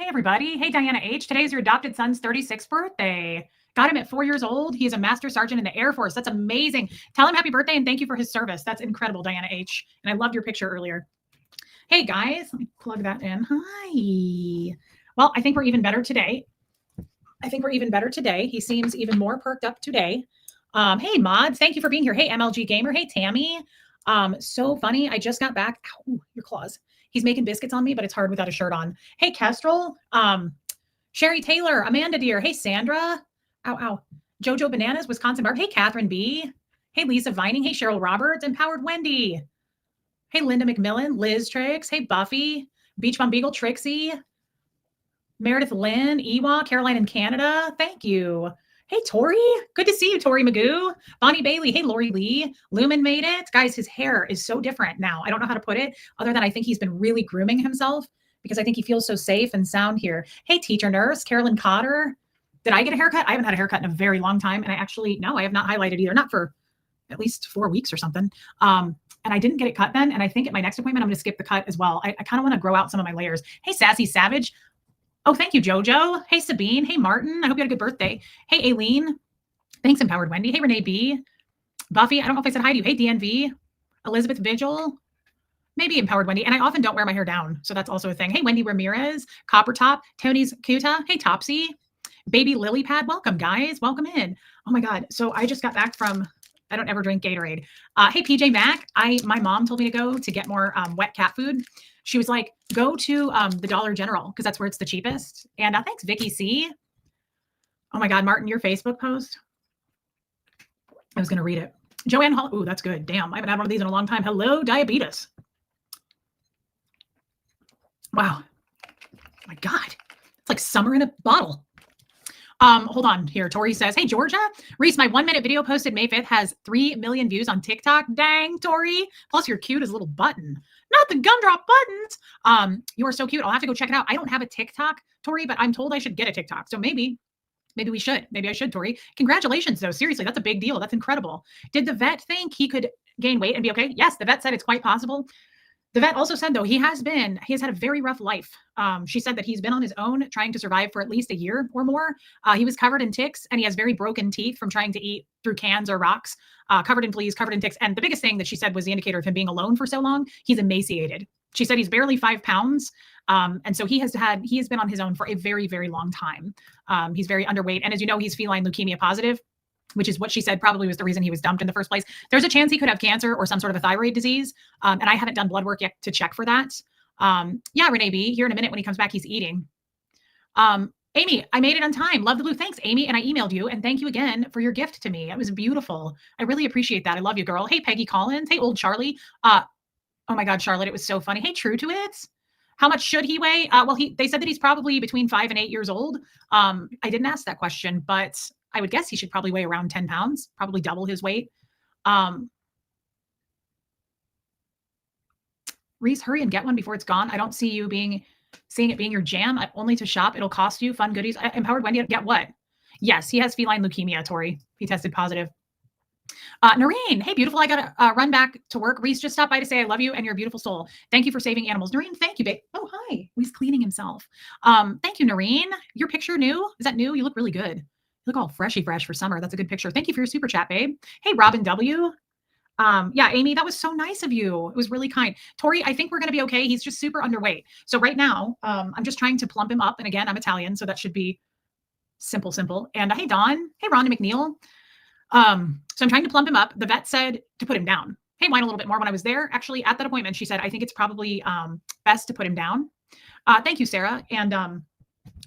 Hey, everybody. Hey, Diana H. Today is your adopted son's 36th birthday. Got him at 4 years old. He is a master sergeant in the Air Force. That's amazing. Tell him happy birthday and thank you for his service. That's incredible, Diana H. And I loved your picture earlier. Hey, guys. Let me plug that in. Hi. Well, I think we're even better today. He seems even more perked up today. Hey, mods. Thank you for being here. Hey, MLG Gamer. Hey, Tammy. So funny. I just got back. Ow, your claws. He's making biscuits on me, but it's hard without a shirt on. Hey, Kestrel. Sherry Taylor, Amanda Deer. Hey, Sandra. Ow, ow. Jojo Bananas, Wisconsin Barb. Hey, Catherine B. Hey, Lisa Vining. Hey, Cheryl Roberts. Empowered Wendy. Hey, Linda McMillan. Liz Tricks. Hey, Buffy. Beach Bum Beagle. Trixie. Meredith Lynn. Ewa. Caroline in Canada. Thank you. Hey, Tori. Good to see you, Tori Magoo. Bonnie Bailey. Hey, Lori Lee. Lumen made it. Guys, his hair is so different now. I don't know how to put it other than I think he's been really grooming himself because I think he feels so safe and sound here. Hey, teacher nurse. Carolyn Cotter. Did I get a haircut? I haven't had a haircut in a very long time. And I have not highlighted either. Not for at least 4 weeks or something. And I didn't get it cut then. And I think at my next appointment, I'm going to skip the cut as well. I kind of want to grow out some of my layers. Hey, Sassy Savage. Oh, thank you, Jojo. Hey, Sabine. Hey, Martin. I hope you had a good birthday. Hey, Aileen. Thanks, Empowered Wendy. Hey, Renee B. Buffy. I don't know if I said hi to you. Hey, DNV. Elizabeth Vigil. Maybe Empowered Wendy. And I often don't wear my hair down. So that's also a thing. Hey, Wendy Ramirez. Copper Top. Tony's Kuta. Hey, Topsy. Baby Lily Pad. Welcome, guys. Welcome in. Oh, my God. So I just got back from... I don't ever drink Gatorade. Hey, PJ Mac. My mom told me to go to get more wet cat food. She was like, go to the Dollar General because that's where it's the cheapest. And thanks, Vicky C. Oh my God, Martin, your Facebook post. I was going to read it. Joanne Hall. Ooh, that's good. Damn, I haven't had one of these in a long time. Hello, diabetes. Wow. Oh my God. It's like summer in a bottle. Hold on here. Tori says, hey, Georgia. Reese, my 1-minute video posted May 5th has 3 million views on TikTok. Dang, Tori. Plus, you're cute as a little button. Not the gumdrop buttons. You are so cute. I'll have to go check it out. I don't have a TikTok, Tori, but I'm told I should get a TikTok. So maybe we should. Maybe I should, Tori. Congratulations, though. Seriously, that's a big deal. That's incredible. Did the vet think he could gain weight and be okay? Yes, the vet said it's quite possible. The vet also said, though, he has had a very rough life. She said that he's been on his own trying to survive for at least a year or more. He was covered in ticks and he has very broken teeth from trying to eat through cans or rocks, covered in fleas, covered in ticks. And the biggest thing that she said was the indicator of him being alone for so long. He's emaciated. She said he's barely 5 pounds. And so he has been on his own for a very, very long time. He's very underweight. And as you know, he's feline leukemia positive, which is what she said probably was the reason he was dumped in the first place. There's a chance he could have cancer or some sort of a thyroid disease. And I haven't done blood work yet to check for that. Yeah, Renee B, here in a minute when he comes back, he's eating. Amy, I made it on time. Love the blue. Thanks, Amy. And I emailed you. And thank you again for your gift to me. It was beautiful. I really appreciate that. I love you, girl. Hey, Peggy Collins. Hey, old Charlie. Oh my God, Charlotte, it was so funny. Hey, True to It. How much should he weigh? Well, they said that he's probably between 5 and 8 years old. I didn't ask that question, but I would guess he should probably weigh around 10 pounds, probably double his weight. Reese, hurry and get one before it's gone. I don't see you seeing it being your jam. Only to shop. It'll cost you fun goodies. Empowered Wendy, get what? Yes, he has feline leukemia, Tori. He tested positive. Noreen, hey, beautiful. I got to run back to work. Reese just stopped by to say I love you and you're a beautiful soul. Thank you for saving animals. Noreen, thank you, babe. Oh, hi. He's cleaning himself. Thank you, Noreen. Your picture new? Is that new? You look really good. You look all freshy fresh for summer. That's a good picture. Thank you for your super chat, babe. Hey, Robin W. Yeah, Amy, that was so nice of you. It was really kind. Tori, I think we're going to be okay. He's just super underweight. So right now, I'm just trying to plump him up. And again, I'm Italian, so that should be simple. And hey, Dawn. Hey, Rhonda McNeil. So I'm trying to plump him up. The vet said to put him down. Hey, whine a little bit more. When I was there, actually at that appointment, she said, I think it's probably best to put him down. Thank you, Sarah. And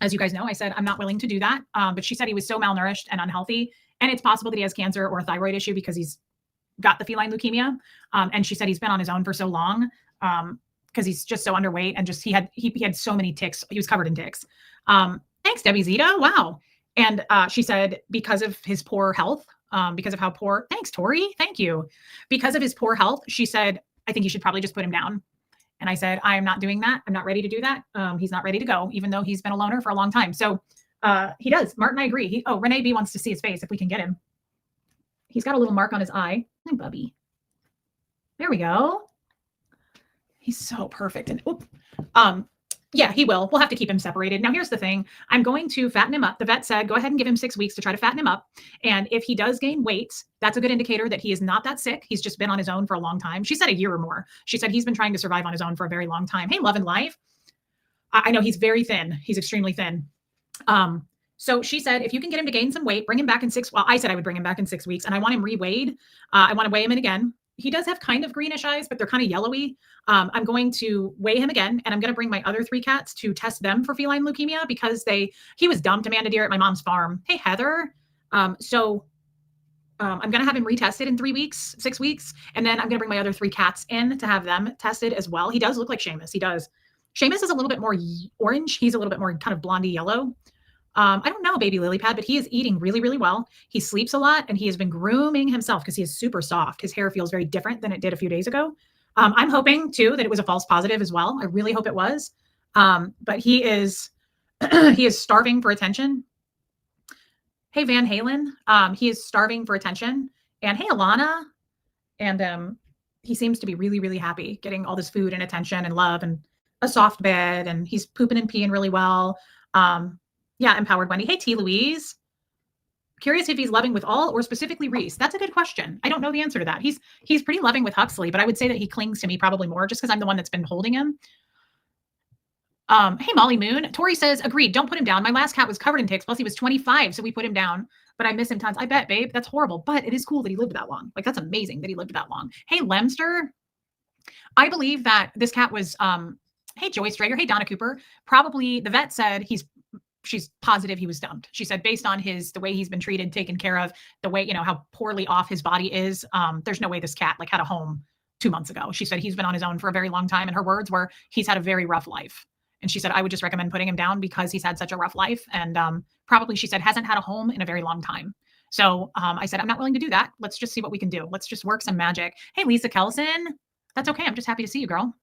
as you guys know, I said, I'm not willing to do that. But she said he was so malnourished and unhealthy. And it's possible that he has cancer or a thyroid issue because he's got the feline leukemia. And she said he's been on his own for so long because he's just so underweight and just he had so many ticks. He was covered in ticks. Thanks, Debbie Zito. Wow. And she said because of his poor health, because of how poor, thanks, Tori. Thank you. Because of his poor health, she said, I think you should probably just put him down. And I said, I am not doing that. I'm not ready to do that. He's not ready to go, even though he's been a loner for a long time. So he does. Martin, I agree. Renee B wants to see his face if we can get him. He's got a little mark on his eye. Hi, Bubby. There we go. He's so perfect. And Yeah, he will. We'll have to keep him separated. Now, here's the thing. I'm going to fatten him up. The vet said, go ahead and give him 6 weeks to try to fatten him up. And if he does gain weight, that's a good indicator that he is not that sick. He's just been on his own for a long time. She said a year or more. She said he's been trying to survive on his own for a very long time. Hey, Love and Life. I know he's very thin. He's extremely thin. So she said, if you can get him to gain some weight, bring him back in well, I said I would bring him back in 6 weeks, and I want him reweighed. I want to weigh him in again. He does have kind of greenish eyes, but they're kind of yellowy. I'm going to weigh him again, and I'm going to bring my other 3 cats to test them for feline leukemia because he was dumped, Amanda Deer, at my mom's farm. Hey, Heather. I'm going to have him retested in 6 weeks, and then I'm going to bring my other 3 cats in to have them tested as well. He does look like Seamus. He does. Seamus is a little bit more orange. He's a little bit more kind of blondie yellow. I don't know, baby lily pad, but he is eating really, really well. He sleeps a lot, and he has been grooming himself because he is super soft. His hair feels very different than it did a few days ago. I'm hoping too that it was a false positive as well. I really hope it was. But he is he is starving for attention. Hey, Van Halen. He is starving for attention. And hey, Alana. And he seems to be really, really happy getting all this food and attention and love and a soft bed, and he's pooping and peeing really well. Yeah, Empowered Wendy. Hey, T. Louise. Curious if he's loving with all or specifically Reese. That's a good question. I don't know the answer to that. He's pretty loving with Huxley, but I would say that he clings to me probably more just because I'm the one that's been holding him. Hey, Molly Moon. Tori says, agreed. Don't put him down. My last cat was covered in ticks. Plus, he was 25, so we put him down. But I miss him tons. I bet, babe. That's horrible. But it is cool that he lived that long. Like, that's amazing that he lived that long. Hey, Lemster. I believe that this cat was, hey, Joyce Drager. Hey, Donna Cooper. Probably the vet said she's positive he was dumped. She said, based on the way he's been treated, taken care of, the way, how poorly off his body is, there's no way this cat had a home 2 months ago. She said he's been on his own for a very long time. And her words were, he's had a very rough life. And she said, I would just recommend putting him down because he's had such a rough life. And probably, she said, hasn't had a home in a very long time. So I said, I'm not willing to do that. Let's just see what we can do. Let's just work some magic. Hey, Lisa Kelson. That's okay. I'm just happy to see you, girl.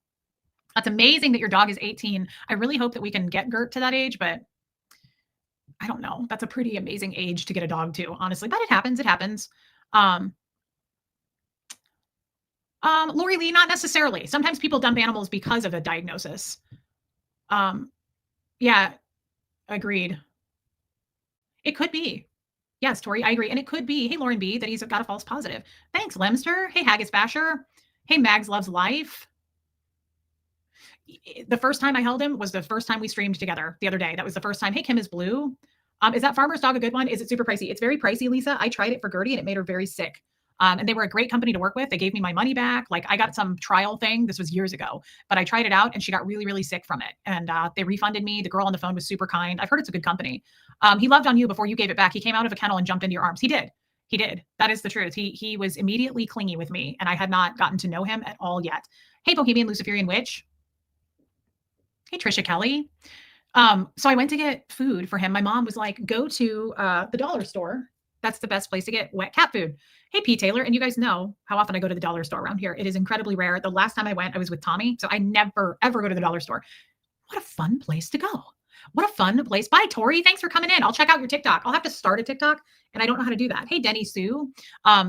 That's amazing that your dog is 18. I really hope that we can get Gert to that age, but I don't know. That's a pretty amazing age to get a dog to, honestly, but it happens. It happens. Lori Lee, not necessarily. Sometimes people dump animals because of a diagnosis. Yeah, agreed. It could be. Yes, Tori, I agree. And it could be, hey, Lauren B, that he's got a false positive. Thanks, Lemster. Hey, Haggis Basher. Hey, Mags Loves Life. The first time I held him was the first time we streamed together the other day. That was the first time. Hey, Kim is Blue. Is that Farmer's Dog a good one? Is it super pricey? It's very pricey, Lisa. I tried it for Gertie and it made her very sick. And they were a great company to work with. They gave me my money back. Like, I got some trial thing. This was years ago, but I tried it out and she got really, really sick from it. And they refunded me. The girl on the phone was super kind. I've heard it's a good company. He loved on you before you gave it back. He came out of a kennel and jumped into your arms. He did. He did. That is the truth. He was immediately clingy with me, and I had not gotten to know him at all yet. Hey, Bohemian Luciferian Witch. Hey, Trisha Kelly. So I went to get food for him. My mom was like, go to the dollar store. That's the best place to get wet cat food. Hey, P. Taylor. And you guys know how often I go to the dollar store around here. It is incredibly rare. The last time I went, I was with Tommy. So I never, ever go to the dollar store. What a fun place to go. What a fun place. Bye, Tori. Thanks for coming in. I'll check out your TikTok. I'll have to start a TikTok, and I don't know how to do that. Hey, Denny Sue.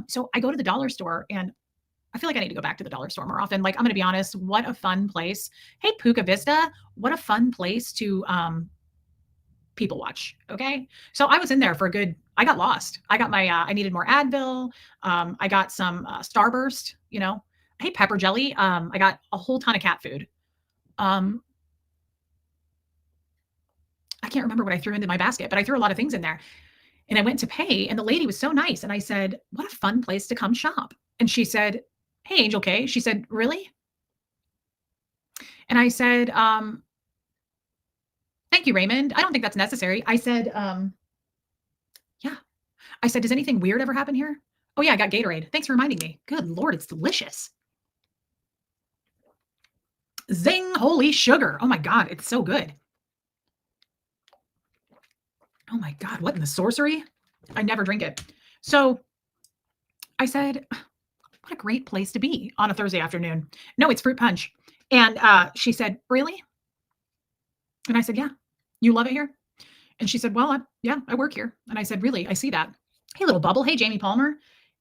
So I go to the dollar store, and I feel like I need to go back to the dollar store more often. Like, I'm going to be honest, what a fun place. Hey, Puka Vista, what a fun place to people watch. Okay. So I was in there for I got lost. I got I needed more Advil. I got some Starburst, Hey, Pepper Jelly. I got a whole ton of cat food. I can't remember what I threw into my basket, but I threw a lot of things in there. And I went to pay, and the lady was so nice. And I said, what a fun place to come shop. And she said, hey, Angel K. She said, really? And I said, thank you, Raymond. I don't think that's necessary. I said, yeah. I said, does anything weird ever happen here? Oh, yeah, I got Gatorade. Thanks for reminding me. Good Lord, it's delicious. Zing, holy sugar. Oh, my God, it's so good. Oh, my God, what in the sorcery? I never drink it. So I said, what a great place to be on a Thursday afternoon. No, it's fruit punch. And she said, really? And I said, yeah. You love it here? And she said, well, yeah, I work here. And I said, really? I see that. Hey, little bubble. Hey, Jamie Palmer.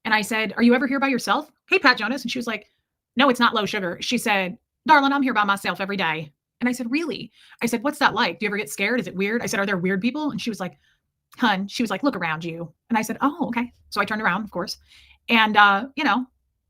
And I said, are you ever here by yourself? Hey, Pat Jonas. And she was like, no, it's not low sugar. She said, darling, I'm here by myself every day. And I said, really? I said, what's that like? Do you ever get scared? Is it weird? I said, are there weird people? And she was like, hun, she was like, look around you. And I said, oh, okay. So I turned around, of course. And,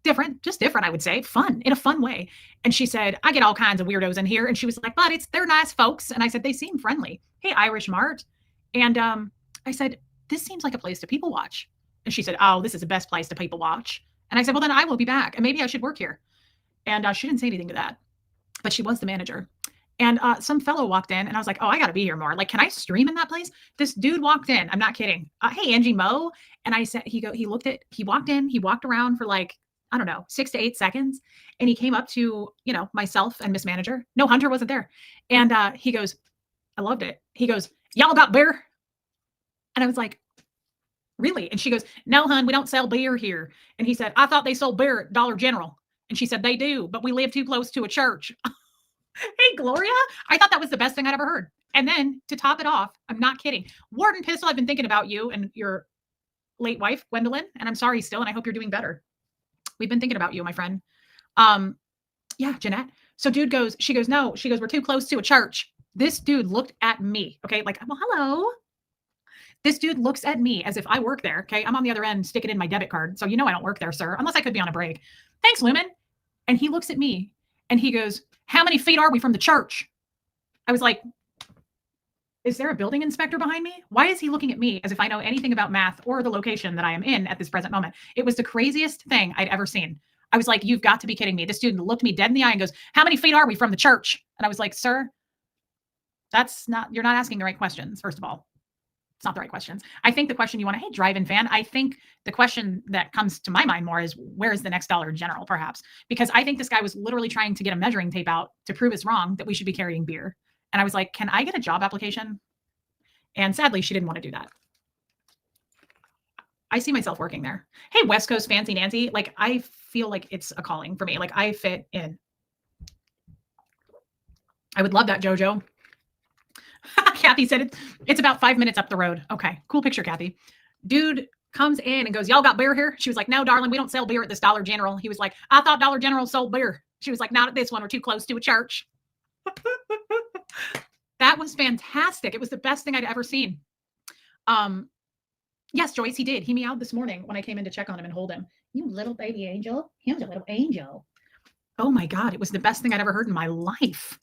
different, just different, I would say, fun in a fun way. And she said, I get all kinds of weirdos in here. And she was like, but they're nice folks. And I said, they seem friendly. Hey, Irish Mart. And I said, this seems like a place to people watch. And she said, oh, this is the best place to people watch. And I said, well, then I will be back. And maybe I should work here. And she didn't say anything to that, but she was the manager. And some fellow walked in and I was like, oh, I got to be here more. Like, can I stream in that place? This dude walked in. I'm not kidding. Hey, Angie Mo. And I said, he walked in, he walked around for like, I don't know, 6 to 8 seconds. And he came up to, myself and Miss Manager. No, Hunter wasn't there. And he goes, I loved it. He goes, y'all got beer? And I was like, really? And she goes, no, hun, we don't sell beer here. And he said, I thought they sold beer at Dollar General. And she said, they do, but we live too close to a church. Hey, Gloria, I thought that was the best thing I'd ever heard. And then to top it off, I'm not kidding. Warden Pistol, I've been thinking about you and your late wife, Gwendolyn, and I'm sorry still, and I hope you're doing better. We've been thinking about you, my friend. Yeah, Jeanette. So she goes, no, she goes, we're too close to a church. This dude looked at me, okay? Like, well, hello. This dude looks at me as if I work there, okay? I'm on the other end sticking in my debit card. So I don't work there, sir, unless I could be on a break. Thanks, Lumen. And he looks at me and he goes, how many feet are we from the church? I was like, is there a building inspector behind me? Why is he looking at me as if I know anything about math or the location that I am in at this present moment? It was the craziest thing I'd ever seen. I was like, you've got to be kidding me. This student looked me dead in the eye and goes, how many feet are we from the church? And I was like, sir, you're not asking the right questions, first of all. It's not the right questions. I think the question you want to, hey, drive-in fan, I think the question that comes to my mind more is, where is the next Dollar General, perhaps? Because I think this guy was literally trying to get a measuring tape out to prove us wrong that we should be carrying beer. And I was like, can I get a job application? And sadly, she didn't want to do that. I see myself working there. Hey, West Coast Fancy Nancy. Like, I feel like it's a calling for me. Like, I fit in. I would love that, JoJo. Kathy said it's about 5 minutes up the road. Okay, cool picture, Kathy. Dude comes in and goes, y'all got beer here? She was like, no, darling, we don't sell beer at this Dollar General. He was like, I thought Dollar General sold beer. She was like, not at this one. We're too close to a church. That was fantastic. It was the best thing I'd ever seen. Yes, Joyce, he did. He meowed this morning when I came in to check on him and hold him. You little baby angel. He was a little angel. Oh my God. It was the best thing I'd ever heard in my life.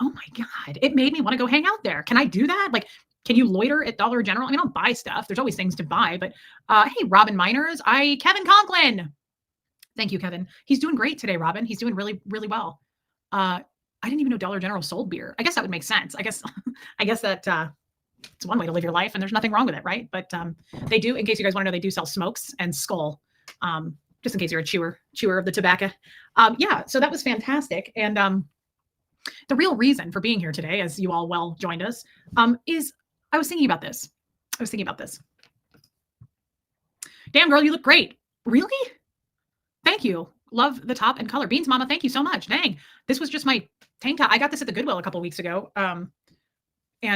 Oh my God. It made me want to go hang out there. Can I do that? Like, can you loiter at Dollar General? I mean, I'll buy stuff. There's always things to buy, but hey, Robin Miners. Kevin Conklin. Thank you, Kevin. He's doing great today, Robin. He's doing really, really well. I didn't even know Dollar General sold beer. I guess that would make sense. I guess that it's one way to live your life and there's nothing wrong with it, right? But they do, in case you guys want to know, they do sell smokes and Skull, just in case you're a chewer of the tobacco. Yeah, so that was fantastic. And the real reason for being here today, as you all well joined us, is I was thinking about this. Damn, girl, you look great. Really? Thank you. Love the top and color. Beans Mama, thank you so much. Dang, this was just my tank top. I got this at the Goodwill a couple weeks ago. And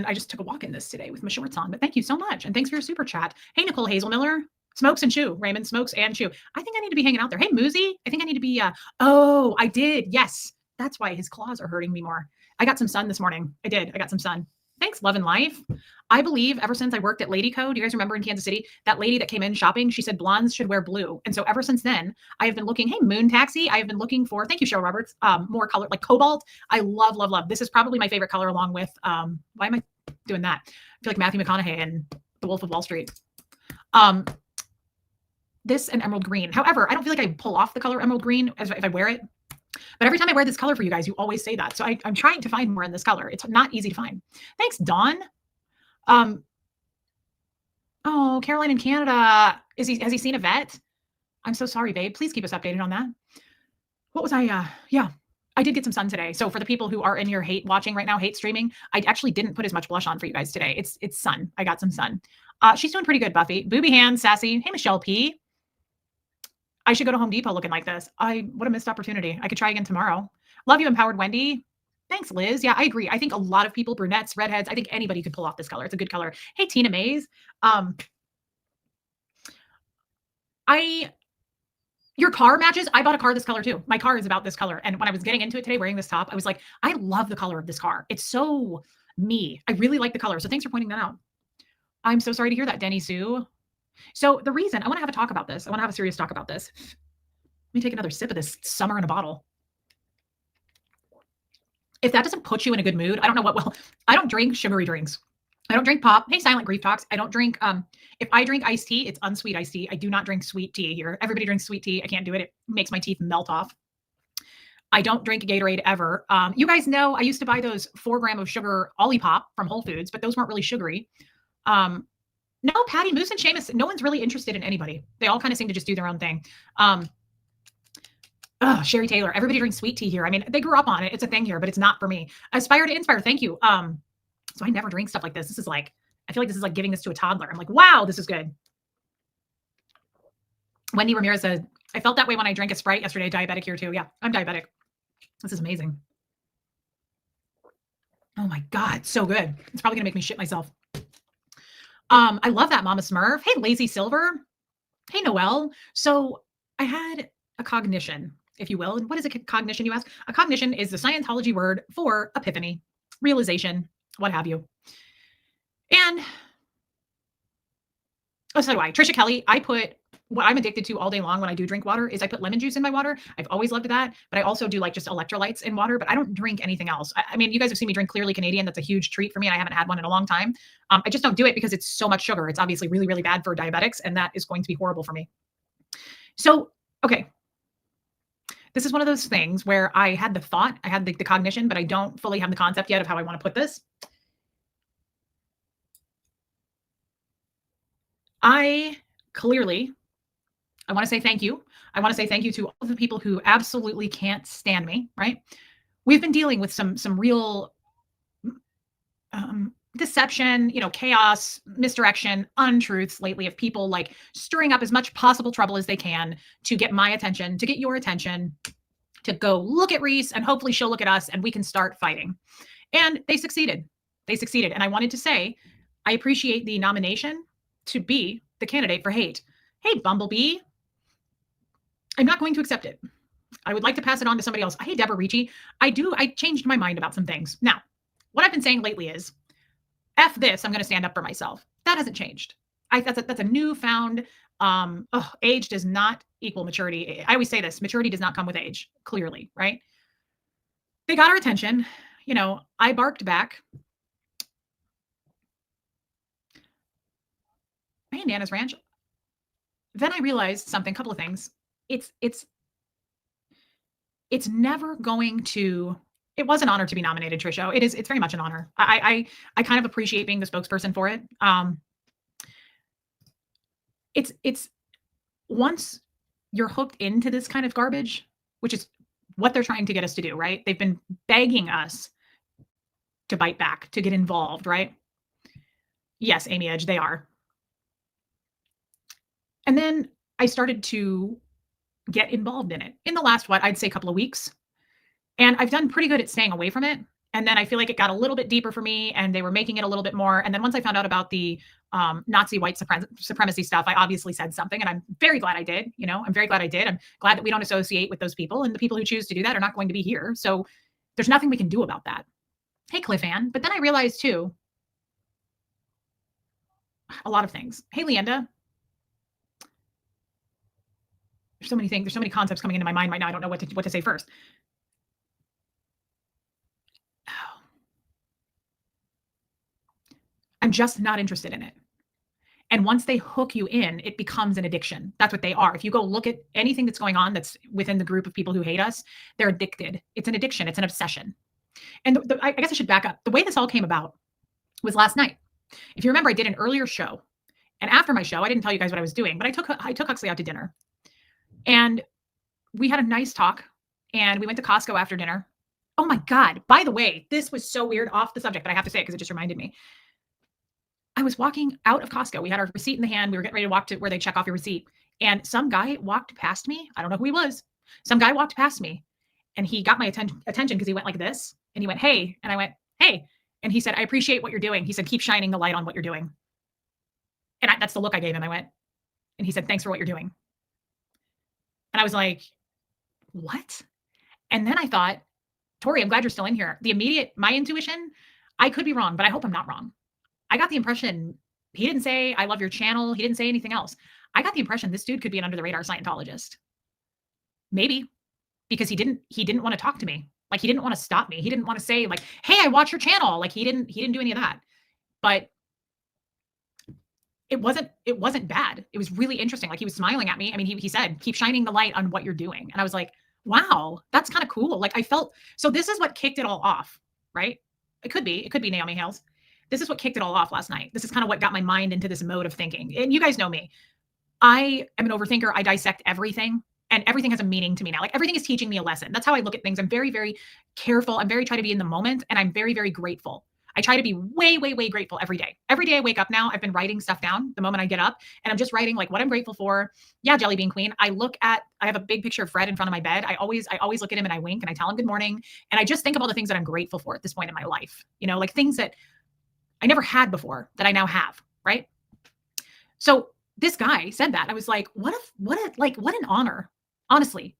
I just took a walk in this today with my shorts on, but thank you so much. And thanks for your super chat. Hey, Nicole Hazelmiller, smokes and chew. Raymond smokes and chew. I think I need to be hanging out there. Hey, Moozy, I think I need to be, oh, I did. Yes. That's why his claws are hurting me more. I got some sun this morning. I got some sun. Thanks, Love and Life. I believe ever since I worked at Lady Co, do you guys remember in Kansas City, that lady that came in shopping, she said blondes should wear blue. And so ever since then, I have been looking, hey, Moon Taxi, I have been looking for, thank you, Cheryl Roberts, more color, like cobalt. I love, love, love. This is probably my favorite color along with, why am I doing that? I feel like Matthew McConaughey and The Wolf of Wall Street. This and emerald green. However, I don't feel like I pull off the color emerald green as if I wear it. But every time I wear this color for you guys, you always say that. So I'm trying to find more in this color. It's not easy to find. Thanks, Dawn. Oh, Caroline in Canada. Has he seen a vet? I'm so sorry, babe. Please keep us updated on that. What was I? Yeah, I did get some sun today. So for the people who are in here hate watching right now, hate streaming, I actually didn't put as much blush on for you guys today. It's sun. I got some sun. She's doing pretty good, Buffy. Booby hands, sassy. Hey, Michelle P. I should go to Home Depot looking like this. What a missed opportunity. I could try again tomorrow. Love you, Empowered Wendy. Thanks, Liz. Yeah, I agree. I think a lot of people, brunettes, redheads, I think anybody could pull off this color. It's a good color. Hey, Tina Mays. Your car matches. I bought a car this color too. My car is about this color. And when I was getting into it today wearing this top, I was like, I love the color of this car. It's so me. I really like the color. So thanks for pointing that out. I'm so sorry to hear that, Denny Sue. So the reason I want to have a talk about this, I want to have a serious talk about this. Let me take another sip of this summer in a bottle. If that doesn't put you in a good mood, I don't know what will. I don't drink sugary drinks. I don't drink pop. Hey, Silent Grief Talks. I don't drink, if I drink iced tea, it's unsweet iced tea. I do not drink sweet tea here. Everybody drinks sweet tea. I can't do it. It makes my teeth melt off. I don't drink Gatorade ever. You guys know I used to buy those 4 gram of sugar Olipop from Whole Foods, but those weren't really sugary. No, Patty, Moose, and Seamus, no one's really interested in anybody. They all kind of seem to just do their own thing. Sherry Taylor, everybody drinks sweet tea here. I mean, they grew up on it. It's a thing here, but it's not for me. Aspire to inspire. Thank you. So I never drink stuff like this. This is like, I feel like this is like giving this to a toddler. I'm like, wow, this is good. Wendy Ramirez said, I felt that way when I drank a Sprite yesterday. Diabetic here too. Yeah, I'm diabetic. This is amazing. Oh my God, so good. It's probably gonna make me shit myself. I love that, Mama Smurf. Hey, Lazy Silver. Hey, Noelle. So I had a cognition, if you will. And what is a cognition, you ask? A cognition is the Scientology word for epiphany, realization, what have you. And so do I. Trisha Kelly, I put what I'm addicted to all day long when I do drink water is I put lemon juice in my water. I've always loved that, but I also do like just electrolytes in water, but I don't drink anything else. I mean, you guys have seen me drink Clearly Canadian. That's a huge treat for me. And I haven't had one in a long time. I just don't do it because it's so much sugar. It's obviously really, really bad for diabetics, and that is going to be horrible for me. So, okay. This is one of those things where I had the thought, I had the cognition, but I don't fully have the concept yet of how I want to put this. I want to say thank you. I want to say thank you to all of the people who absolutely can't stand me, right? We've been dealing with some real deception, chaos, misdirection, untruths lately of people like stirring up as much possible trouble as they can to get my attention, to get your attention, to go look at Reese and hopefully she'll look at us and we can start fighting. And they succeeded. They succeeded. And I wanted to say, I appreciate the nomination to be the candidate for hate. Hey, Bumblebee. I'm not going to accept it. I would like to pass it on to somebody else. Hey, Deborah Ricci. I changed my mind about some things. Now, what I've been saying lately is, F this, I'm going to stand up for myself. That hasn't changed. That's a newfound, age does not equal maturity. I always say this, maturity does not come with age, clearly, right? They got our attention. I barked back. Hey, Nana's Ranch. Then I realized something, couple of things. It's never going to, it was an honor to be nominated, Trisha. It's very much an honor. I kind of appreciate being the spokesperson for it. It's once you're hooked into this kind of garbage, which is what they're trying to get us to do, right? They've been begging us to bite back, to get involved, right? Yes, Amy Edge, they are. And then I started to get involved in it in the last, I'd say couple of weeks. And I've done pretty good at staying away from it. And then I feel like it got a little bit deeper for me and they were making it a little bit more. And then once I found out about the Nazi white supremacy stuff, I obviously said something and I'm very glad I did. I'm very glad I did. I'm glad that we don't associate with those people, and the people who choose to do that are not going to be here. So there's nothing we can do about that. Hey, Cliff Ann. But then I realized too, a lot of things. Hey, Leanda. There's so many things. There's so many concepts coming into my mind right now. I don't know what to say first. I'm just not interested in it. And once they hook you in, it becomes an addiction. That's what they are. If you go look at anything that's going on that's within the group of people who hate us, they're addicted. It's an addiction. It's an obsession. And I guess I should back up. The way this all came about was last night. If you remember, I did an earlier show. And after my show, I didn't tell you guys what I was doing, but I took Huxley out to dinner. And we had a nice talk. And we went to Costco after dinner. Oh my God. By the way, this was so weird, off the subject, but I have to say it because it just reminded me. I was walking out of Costco. We had our receipt in the hand. We were getting ready to walk to where they check off your receipt. And some guy walked past me. I don't know who he was. Some guy walked past me and he got my attention because he went like this and he went, hey. And I went, hey. And he said, I appreciate what you're doing. He said, keep shining the light on what you're doing. And that's the look I gave him. I went, and he said, thanks for what you're doing. And I was like, what? And then I thought, Tori, I'm glad you're still in here. My intuition, I could be wrong, but I hope I'm not wrong. I got the impression he didn't say, I love your channel. He didn't say anything else. I got the impression this dude could be an under the radar Scientologist. Maybe because he didn't want to talk to me. Like he didn't want to stop me. He didn't want to say like, hey, I watch your channel. Like he didn't do any of that. But it wasn't bad. It was really interesting. Like he was smiling at me. I mean, he said, keep shining the light on what you're doing. And I was like, wow, that's kind of cool. Like I felt, so this is what kicked it all off, right? It could be Naomi Hales. This is what kicked it all off last night. This is kind of what got my mind into this mode of thinking. And you guys know me. I am an overthinker. I dissect everything and everything has a meaning to me now. Like everything is teaching me a lesson. That's how I look at things. I'm very, very careful. I'm very try to be in the moment and I'm very, very grateful. I try to be way, way, way grateful every day. Every day I wake up now, I've been writing stuff down the moment I get up and I'm just writing like what I'm grateful for. Yeah, Jelly Bean Queen. I have a big picture of Fred in front of my bed. I always look at him and I wink and I tell him good morning. And I just think of all the things that I'm grateful for at this point in my life. You know, like things that I never had before that I now have, right? So this guy said that. I was like, what an honor, honestly,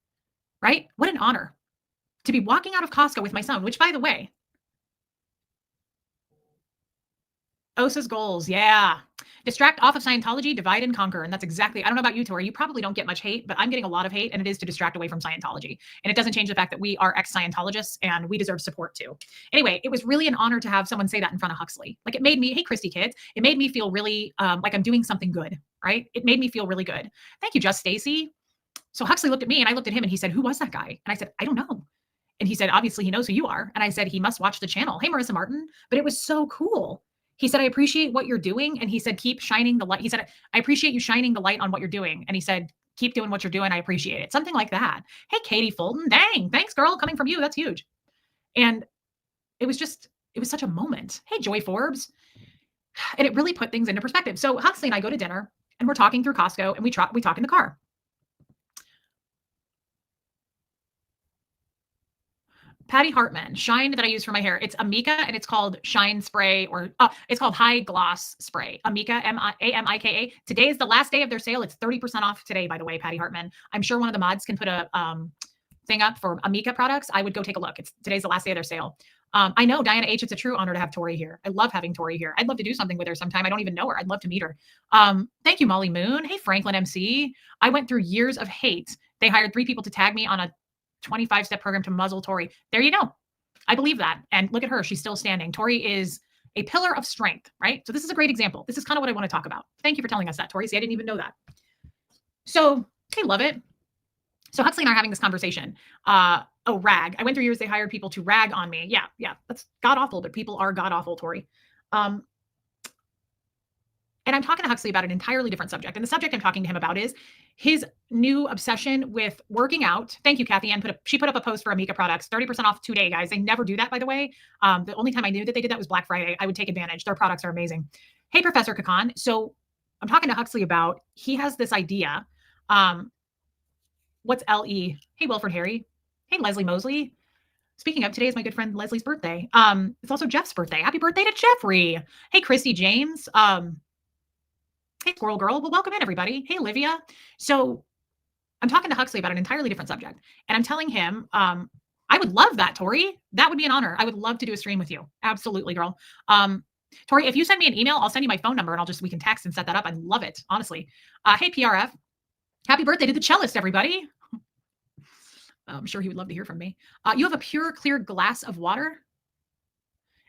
right? What an honor to be walking out of Costco with my son, which by the way, Osa's goals. Yeah. Distract off of Scientology, divide and conquer. And that's exactly, I don't know about you, Tori. You probably don't get much hate, but I'm getting a lot of hate and it is to distract away from Scientology. And it doesn't change the fact that we are ex-Scientologists and we deserve support too. Anyway, it was really an honor to have someone say that in front of Huxley. Like it made me, hey, Christy kids, it made me feel really like I'm doing something good, right? It made me feel really good. Thank you, Just Stacy. So Huxley looked at me and I looked at him and he said, who was that guy? And I said, I don't know. And he said, obviously he knows who you are. And I said, he must watch the channel. Hey, Marissa Martin. But it was so cool. He said, I appreciate what you're doing. And he said, keep shining the light. He said, I appreciate you shining the light on what you're doing. And he said, keep doing what you're doing. I appreciate it. Something like that. Hey, Katie Fulton. Dang. Thanks, girl. Coming from you. That's huge. And it was such a moment. Hey, Joy Forbes. And it really put things into perspective. So Huxley and I go to dinner and we're talking through Costco and we talk in the car. Patty Hartman, shine that I use for my hair. It's Amika and it's called Shine Spray or it's called High Gloss Spray. Amika, Amika. Today is the last day of their sale. It's 30% off today, by the way, Patty Hartman. I'm sure one of the mods can put a thing up for Amika products. I would go take a look. Today's the last day of their sale. I know Diana H. It's a true honor to have Tori here. I love having Tori here. I'd love to do something with her sometime. I don't even know her. I'd love to meet her. Thank you, Molly Moon. Hey, Franklin MC. I went through years of hate. They hired 3 people to tag me on a 25-step program to muzzle Tori. There you go. I believe that. And look at her. She's still standing. Tori is a pillar of strength, right? So this is a great example. This is kind of what I want to talk about. Thank you for telling us that, Tori. See, I didn't even know that. So, hey, love it. So Huxley and I are having this conversation. Rag. I went through years they hired people to rag on me. Yeah. That's god awful, but people are god awful, Tori. And I'm talking to Huxley about an entirely different subject. And the subject I'm talking to him about is his new obsession with working out. Thank you, Kathy. And she put up a post for Amika products, 30% off today, guys. They never do that, by the way. The only time I knew that they did that was Black Friday. I would take advantage. Their products are amazing. Hey, Professor Kakan. So I'm talking to Huxley about, he has this idea. What's LE? Hey, Wilfred Harry. Hey, Leslie Mosley. Speaking of, today is my good friend Leslie's birthday. It's also Jeff's birthday. Happy birthday to Jeffrey. Hey, Christy James. Hey, Squirrel Girl. Well, welcome in, everybody. Hey, Olivia. So I'm talking to Huxley about an entirely different subject. And I'm telling him, I would love that, Tori. That would be an honor. I would love to do a stream with you. Absolutely, girl. Tori, if you send me an email, I'll send you my phone number and we can text and set that up. I love it, honestly. Hey, PRF. Happy birthday to the cellist, everybody. I'm sure he would love to hear from me. You have a pure, clear glass of water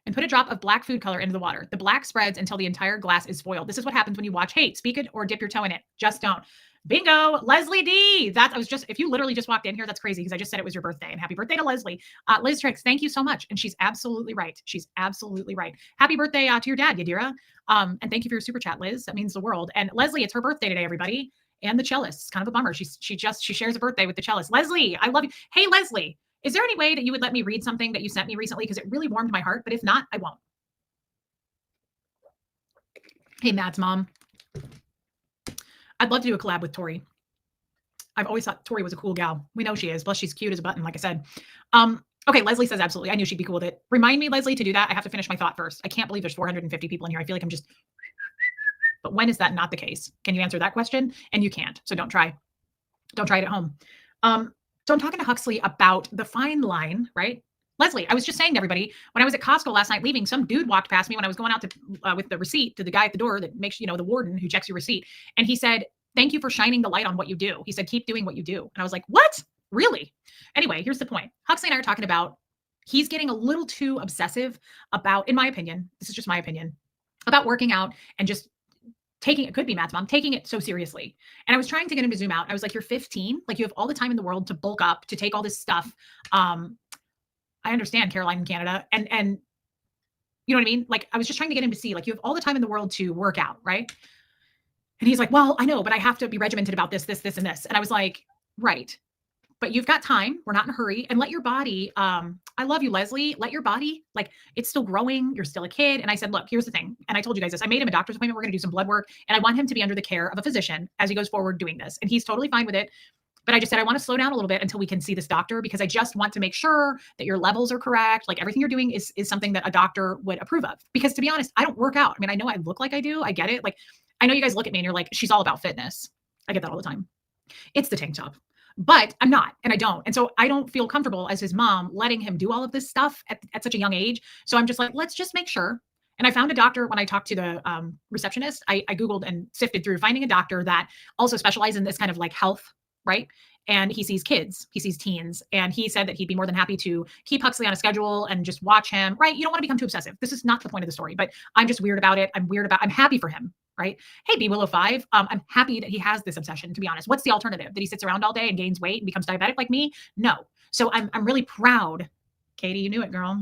and put a drop of black food color into the water. The black spreads until the entire glass is foiled. This is what happens when you watch hate. Speak it or dip your toe in it. Just don't. Bingo, Leslie D. If you literally just walked in here, that's crazy because I just said it was your birthday. And happy birthday to Leslie. Liz Tricks, thank you so much. And she's absolutely right. She's absolutely right. Happy birthday to your dad, Yadira. And thank you for your super chat, Liz. That means the world. And Leslie, it's her birthday today, everybody. And the cellist. It's kind of a bummer. She shares a birthday with the cellist. Leslie, I love you. Hey, Leslie, is there any way that you would let me read something that you sent me recently? Because it really warmed my heart. But if not, I won't. Hey, Matt's mom. I'd love to do a collab with Tori. I've always thought Tori was a cool gal. We know she is. Plus, she's cute as a button, like I said. Okay, Leslie says absolutely. I knew she'd be cool with it. Remind me, Leslie, to do that. I have to finish my thought first. I can't believe there's 450 people in here. I feel like I'm just... But when is that not the case? Can you answer that question? And you can't, so don't try. Don't try it at home. Um, so I'm talking to Huxley about the fine line, right? Leslie, I was just saying to everybody when I was at Costco last night leaving, some dude walked past me when I was going out to with the receipt to the guy at the door that makes the warden who checks your receipt, and he said, "Thank you for shining the light on what you do." He said, "Keep doing what you do," and I was like, "What? Really?" Anyway, here's the point. Huxley and I are talking about he's getting a little too obsessive about, in my opinion, this is just my opinion, about working out and just taking it could be Matt's mom taking it so seriously. And I was trying to get him to zoom out. I was like, "You're 15. Like you have all the time in the world to bulk up, to take all this stuff." Um, I understand Caroline in Canada, and you know what I mean. Like I was just trying to get him to see, like you have all the time in the world to work out, right? And he's like, "Well, I know, but I have to be regimented about this, this, this, and this." And I was like, "Right, but you've got time. We're not in a hurry. And let your body, I love you, Leslie. Let your body, like, it's still growing. You're still a kid." And I said, "Look, here's the thing." And I told you guys this. I made him a doctor's appointment. We're going to do some blood work. And I want him to be under the care of a physician as he goes forward doing this. And he's totally fine with it. But I just said, I want to slow down a little bit until we can see this doctor because I just want to make sure that your levels are correct. Like everything you're doing is something that a doctor would approve of. Because to be honest, I don't work out. I mean, I know I look like I do. I get it. Like, I know you guys look at me and you're like, she's all about fitness. I get that all the time. It's the tank top. But I'm not, and I don't. And so I don't feel comfortable as his mom letting him do all of this stuff at such a young age. So I'm just like, let's just make sure. And I found a doctor when I talked to the receptionist. I Googled and sifted through finding a doctor that also specializes in this kind of like health, right? And he sees kids, he sees teens, and he said that he'd be more than happy to keep Huxley on a schedule and just watch him, right? You don't want to become too obsessive. This is not the point of the story, but I'm just weird about it. I'm happy for him, right? Hey, B Willow 5, I'm happy that he has this obsession, to be honest. What's the alternative? That he sits around all day and gains weight and becomes diabetic like me? No. So I'm really proud. Katie, you knew it, girl.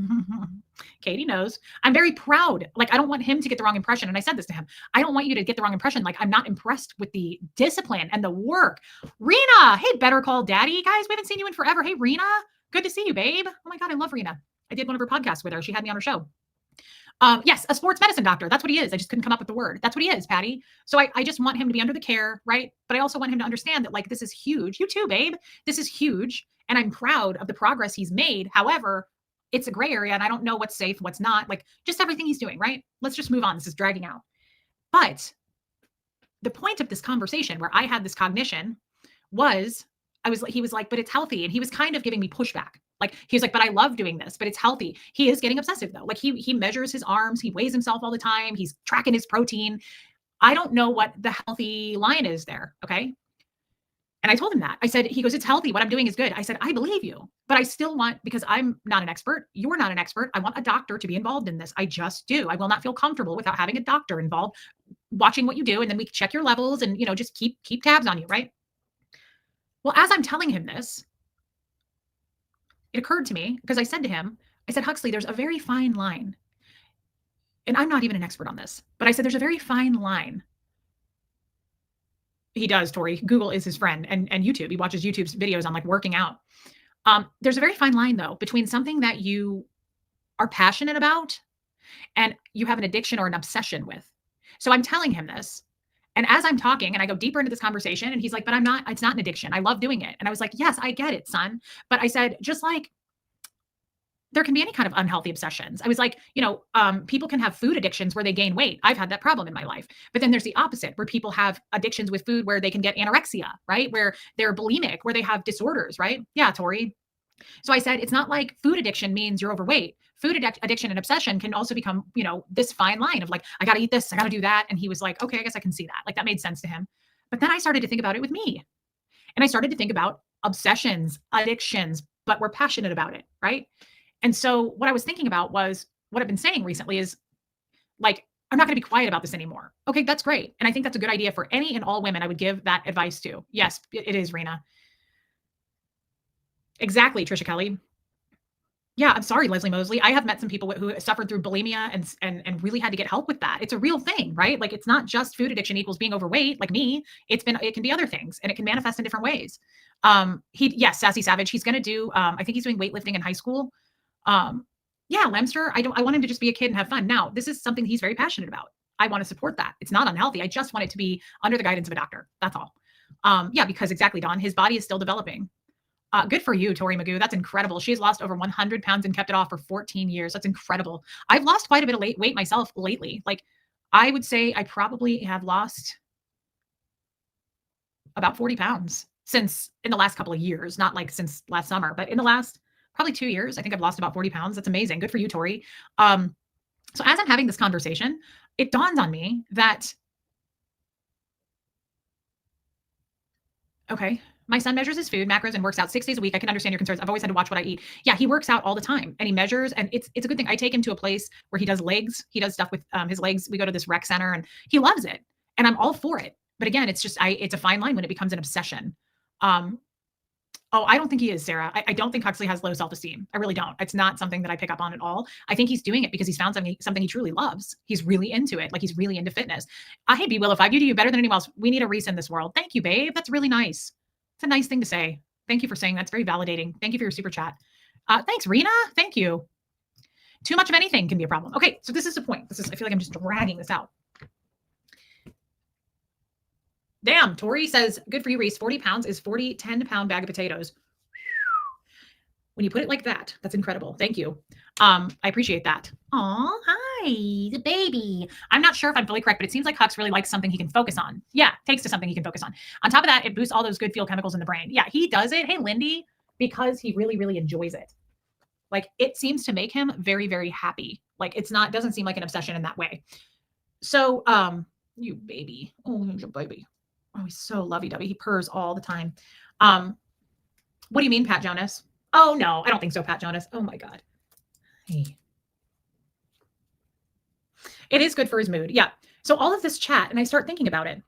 Katie knows. I'm very proud. Like, I don't want him to get the wrong impression. And I said this to him. I don't want you to get the wrong impression. Like, I'm not impressed with the discipline and the work. Rena, hey, Better Call Daddy. Guys, we haven't seen you in forever. Hey, Rena, good to see you, babe. Oh my God, I love Rena. I did one of her podcasts with her. She had me on her show. Yes, a sports medicine doctor. That's what he is. I just couldn't come up with the word. That's what he is, Patty. So I just want him to be under the care, right? But I also want him to understand that, like, this is huge. You too, babe. This is huge. And I'm proud of the progress he's made. However, it's a gray area and I don't know what's safe, what's not, like just everything he's doing, right? Let's just move on. This is dragging out. But the point of this conversation where I had this cognition was, he was like, but it's healthy. And he was kind of giving me pushback. Like he was like, but I love doing this, but it's healthy. He is getting obsessive though. Like he measures his arms, he weighs himself all the time, he's tracking his protein. I don't know what the healthy line is there. Okay. And I told him that. I said, he goes, it's healthy. What I'm doing is good. I said, I believe you, but I still want, because I'm not an expert, you're not an expert. I want a doctor to be involved in this. I just do. I will not feel comfortable without having a doctor involved, watching what you do. And then we check your levels and, just keep tabs on you. Right. Well, as I'm telling him this, it occurred to me because I said to him, I said, Huxley, there's a very fine line. And I'm not even an expert on this, but I said, there's a very fine line. He does, Tori. Google is his friend, and YouTube. He watches YouTube's videos on like working out. There's a very fine line though between something that you are passionate about and you have an addiction or an obsession with. So I'm telling him this. And as I'm talking and I go deeper into this conversation and he's like, but it's not an addiction. I love doing it. And I was like, yes, I get it, son. But I said, just like there can be any kind of unhealthy obsessions. I was like, people can have food addictions where they gain weight. I've had that problem in my life. But then there's the opposite where people have addictions with food where they can get anorexia, right? Where they're bulimic, where they have disorders, right? Yeah, Tori. So I said, it's not like food addiction means you're overweight. Food addiction and obsession can also become, this fine line of like, I got to eat this, I got to do that. And he was like, okay, I guess I can see that. Like that made sense to him. But then I started to think about it with me. And I started to think about obsessions, addictions, but we're passionate about it, right? And so what I was thinking about was what I've been saying recently is like, I'm not going to be quiet about this anymore. Okay, that's great. And I think that's a good idea for any and all women I would give that advice to. Yes, it is, Rena. Exactly, Trisha Kelly. Yeah, I'm sorry, Leslie Mosley. I have met some people who suffered through bulimia and really had to get help with that. It's a real thing, right? Like it's not just food addiction equals being overweight, like me. It can be other things and it can manifest in different ways. Yes, Sassy Savage. He's gonna do I think he's doing weightlifting in high school. Yeah, Lemster, I want him to just be a kid and have fun. Now, this is something he's very passionate about. I want to support that. It's not unhealthy. I just want it to be under the guidance of a doctor. That's all. Yeah, because exactly, Don, his body is still developing. Good for you, Tori Magoo. That's incredible. She's lost over 100 pounds and kept it off for 14 years. That's incredible. I've lost quite a bit of weight myself lately. Like I would say I probably have lost about 40 pounds since in the last couple of years, not like since last summer, but in the last probably 2 years. I think I've lost about 40 pounds. That's amazing. Good for you, Tori. So as I'm having this conversation, it dawns on me that, okay, my son measures his food macros and works out 6 days a week. I can understand your concerns. I've always had to watch what I eat. Yeah, he works out all the time and he measures, and it's a good thing. I take him to a place where he does legs. He does stuff with his legs. We go to this rec center and he loves it, and I'm all for it. But again, it's a fine line when it becomes an obsession. Um, Oh, I don't think he is, Sarah. I don't think Huxley has low self-esteem. I really don't. It's not something that I pick up on at all. I think he's doing it because he's found something he truly loves. He's really into it. Like he's really into fitness. Hey, B Willow 5, you do you better than anyone else. We need a Reese in this world. Thank you, babe. That's really nice. It's a nice thing to say. Thank you for saying that's very validating. Thank you for your super chat. Thanks, Rena. Thank you. Too much of anything can be a problem. Okay, so this is the point. I feel like I'm just dragging this out. Damn, Tori says, good for you, Reese. 40 pounds is 40 10-pound bag of potatoes. When you put it like that, that's incredible. Thank you. I appreciate that. Aw, hi, the baby. I'm not sure if I'm fully correct, but it seems like Hux really likes something he can focus on. Yeah, takes to something he can focus on. On top of that, it boosts all those good feel chemicals in the brain. Yeah, he does it. Hey, Lindy, because he really, really enjoys it. Like it seems to make him very, very happy. Like doesn't seem like an obsession in that way. So, you baby. Oh, your baby. Oh, he's so lovey-dovey. He purrs all the time. What do you mean, Pat Jonas? Oh, no, I don't think so, Pat Jonas. Oh, my God. Hey. It is good for his mood. Yeah. So all of this chat, and I start thinking about it.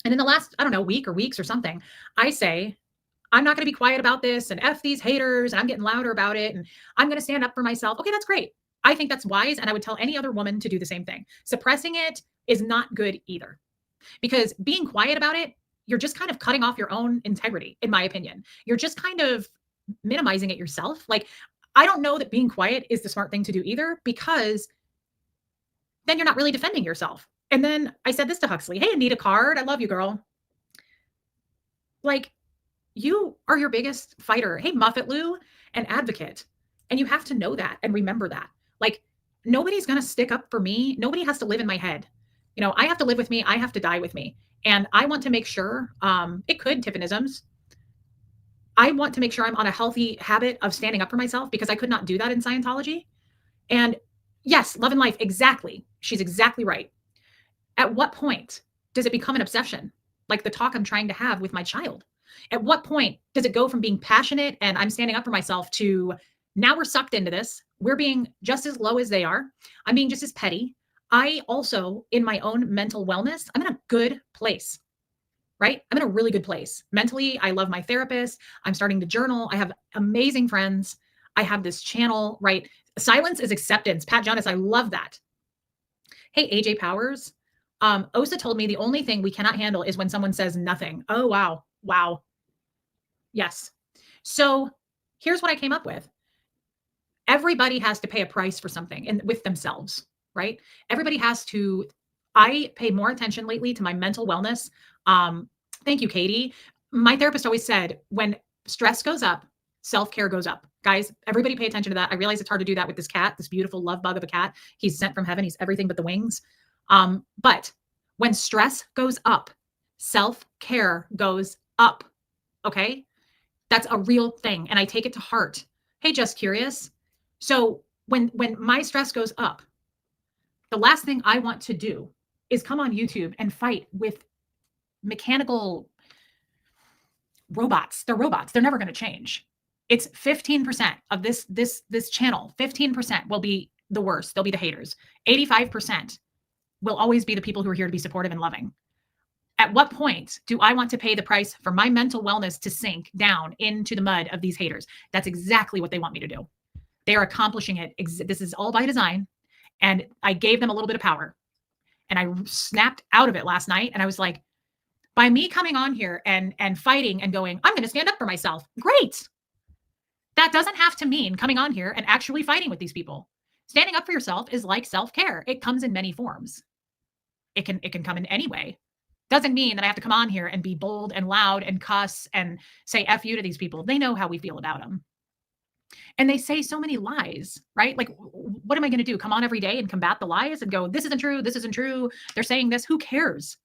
And in the last, I don't know, week or weeks or something, I say, I'm not going to be quiet about this and F these haters, and I'm getting louder about it, and I'm going to stand up for myself. Okay, that's great. I think that's wise, and I would tell any other woman to do the same thing. Suppressing it is not good either. Because being quiet about it, you're just kind of cutting off your own integrity, in my opinion. You're just kind of minimizing it yourself. Like, I don't know that being quiet is the smart thing to do either, because then you're not really defending yourself. And then I said this to Huxley. Hey, Anita Card, I love you, girl. Like, you are your biggest fighter. Hey, Muffet Lou, an advocate. And you have to know that and remember that. Like, nobody's going to stick up for me. Nobody has to live in my head. You know, I have to live with me. I have to die with me. And I want to make sure, it could Tiffinisms. I want to make sure I'm on a healthy habit of standing up for myself, because I could not do that in Scientology. And yes, love and life. Exactly. She's exactly right. At what point does it become an obsession? Like the talk I'm trying to have with my child. At what point does it go from being passionate and I'm standing up for myself to now we're sucked into this. We're being just as low as they are. I'm being just as petty. I also, in my own mental wellness, I'm in a good place, right? I'm in a really good place. Mentally, I love my therapist. I'm starting to journal. I have amazing friends. I have this channel, right? Silence is acceptance. Pat Jonas, I love that. Hey, AJ Powers. Osa told me the only thing we cannot handle is when someone says nothing. Oh, wow. Wow. Yes. So here's what I came up with. Everybody has to pay a price for something and with themselves, right? Everybody has to. I pay more attention lately to my mental wellness. Thank you, Katie. My therapist always said, when stress goes up, self-care goes up. Guys, everybody pay attention to that. I realize it's hard to do that with this cat, this beautiful love bug of a cat. He's sent from heaven. He's everything but the wings. But when stress goes up, self-care goes up. Okay. That's a real thing. And I take it to heart. Hey, just curious. So when my stress goes up, the last thing I want to do is come on YouTube and fight with mechanical robots. They're robots. They're never going to change. It's 15% of this channel. 15% will be the worst. They'll be the haters. 85% will always be the people who are here to be supportive and loving. At what point do I want to pay the price for my mental wellness to sink down into the mud of these haters? That's exactly what they want me to do. They are accomplishing it. This is all by design. And I gave them a little bit of power. And I snapped out of it last night. And I was like, by me coming on here and fighting and going, I'm going to stand up for myself. Great. That doesn't have to mean coming on here and actually fighting with these people. Standing up for yourself is like self-care. It comes in many forms. It can come in any way. Doesn't mean that I have to come on here and be bold and loud and cuss and say F you to these people. They know how we feel about them. And they say so many lies, right? Like, what am I going to do? Come on every day and combat the lies and go, this isn't true. This isn't true. They're saying this. Who cares?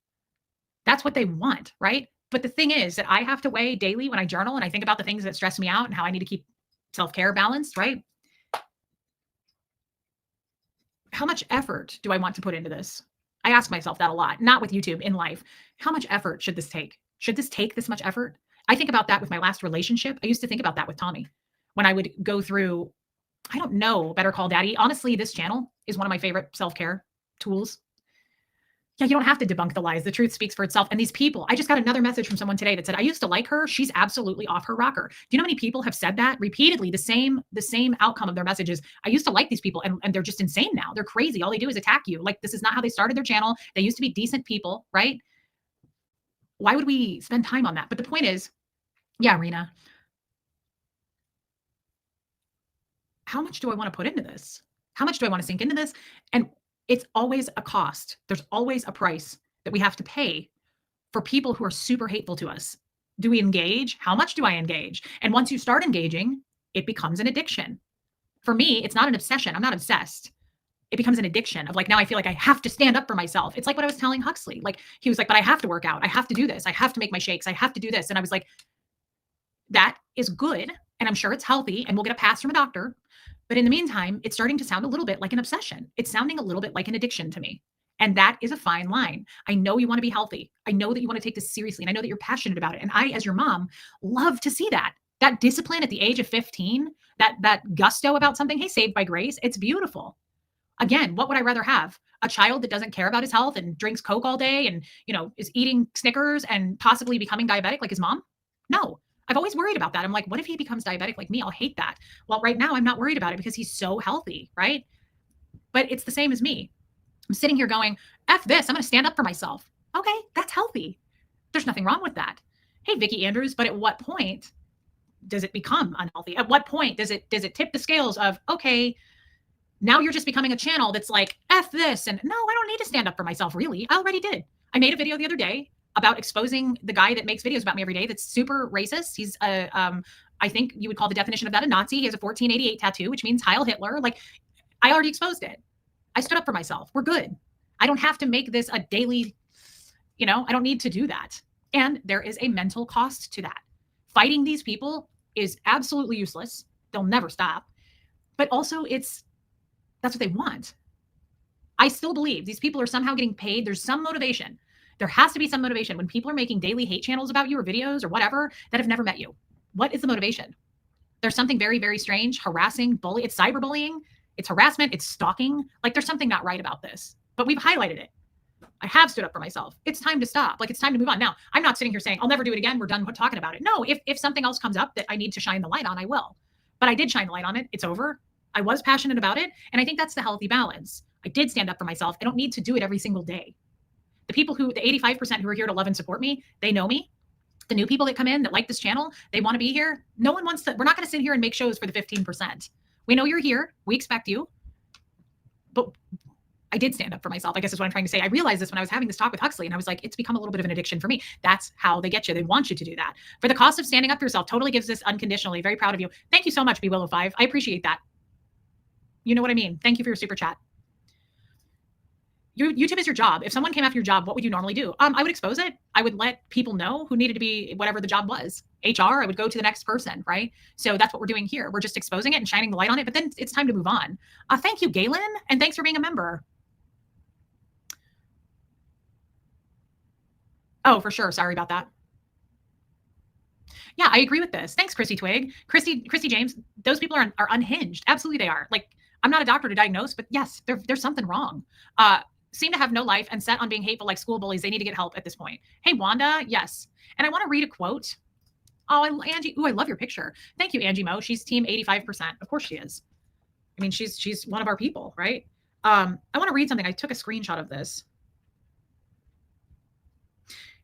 That's what they want, right? But the thing is that I have to weigh daily when I journal and I think about the things that stress me out and how I need to keep self-care balanced, right? How much effort do I want to put into this? I ask myself that a lot, not with YouTube, in life. How much effort should this take? Should this take this much effort? I think about that with my last relationship. I used to think about that with Tommy when I would go through, I don't know, Better Call Daddy. Honestly, this channel is one of my favorite self care tools. Yeah, you don't have to debunk the lies. The truth speaks for itself. And these people, I just got another message from someone today that said, I used to like her. She's absolutely off her rocker. Do you know how many people have said that repeatedly? The same outcome of their messages. I used to like these people and they're just insane now. They're crazy. All they do is attack you. Like, this is not how they started their channel. They used to be decent people, right? Why would we spend time on that? But the point is, yeah, Rena, how much do I want to put into this? How much do I want to sink into this? And it's always a cost. There's always a price that we have to pay for people who are super hateful to us. Do we engage? How much do I engage? And once you start engaging, it becomes an addiction. For me, it's not an obsession. I'm not obsessed. It becomes an addiction of like, now I feel like I have to stand up for myself. It's like what I was telling Huxley. Like, he was like, but I have to work out. I have to do this. I have to make my shakes. I have to do this. And I was like, that is good. And I'm sure it's healthy and we'll get a pass from a doctor. But in the meantime, it's starting to sound a little bit like an obsession. It's sounding a little bit like an addiction to me. And that is a fine line. I know you want to be healthy. I know that you want to take this seriously. And I know that you're passionate about it. And I, as your mom, love to see that. That discipline at the age of 15, that gusto about something. Hey, saved by grace. It's beautiful. Again, what would I rather have? A child that doesn't care about his health and drinks Coke all day and, is eating Snickers and possibly becoming diabetic like his mom? No. I've always worried about that. I'm like, what if he becomes diabetic like me? I'll hate that. Well, right now I'm not worried about it because he's so healthy, right? But it's the same as me. I'm sitting here going, F this, I'm going to stand up for myself. Okay, that's healthy. There's nothing wrong with that. Hey, Vicki Andrews, but at what point does it become unhealthy? At what point does it tip the scales of, okay, now you're just becoming a channel that's like, F this. And no, I don't need to stand up for myself, really. I already did. I made a video the other day about exposing the guy that makes videos about me every day that's super racist. He's I think you would call the definition of that a Nazi. He has a 1488 tattoo, which means Heil Hitler. Like, I already exposed it. I stood up for myself. We're good. I don't have to make this a daily, I don't need to do that. And there is a mental cost to that. Fighting these people is absolutely useless. They'll never stop. But also that's what they want. I still believe these people are somehow getting paid. There's some motivation. There has to be some motivation when people are making daily hate channels about you or videos or whatever that have never met you. What is the motivation? There's something very, very strange, harassing, bully. It's cyberbullying. It's harassment. It's stalking. Like, there's something not right about this, but we've highlighted it. I have stood up for myself. It's time to stop. Like, it's time to move on. Now, I'm not sitting here saying I'll never do it again. We're done talking about it. No, if something else comes up that I need to shine the light on, I will. But I did shine the light on it. It's over. I was passionate about it. And I think that's the healthy balance. I did stand up for myself. I don't need to do it every single day. The 85% who are here to love and support me, they know me. The new people that come in that like this channel, they want to be here. No one wants to, we're not going to sit here and make shows for the 15%. We know you're here. We expect you. But I did stand up for myself, I guess is what I'm trying to say. I realized this when I was having this talk with Huxley, and I was like, it's become a little bit of an addiction for me. That's how they get you. They want you to do that. For the cost of standing up for yourself, totally gives this unconditionally. Very proud of you. Thank you so much, BWillow5. I appreciate that. You know what I mean? Thank you for your super chat. YouTube is your job. If someone came after your job, what would you normally do? I would expose it. I would let people know who needed to be whatever the job was. HR, I would go to the next person, right? So that's what we're doing here. We're just exposing it and shining the light on it, but then it's time to move on. Thank you, Galen, and thanks for being a member. Oh, for sure. Sorry about that. Yeah, I agree with this. Thanks, Chrissy Twig. Chrissy James, those people are unhinged. Absolutely they are. Like, I'm not a doctor to diagnose, but yes, there's something wrong. Seem to have no life and set on being hateful like school bullies. They need to get help at this point. Hey, Wanda, yes. And I want to read a quote. Oh, Angie, I love your picture. Thank you, Angie Mo. She's team 85%. Of course she is. I mean, she's one of our people, right? I want to read something. I took a screenshot of this.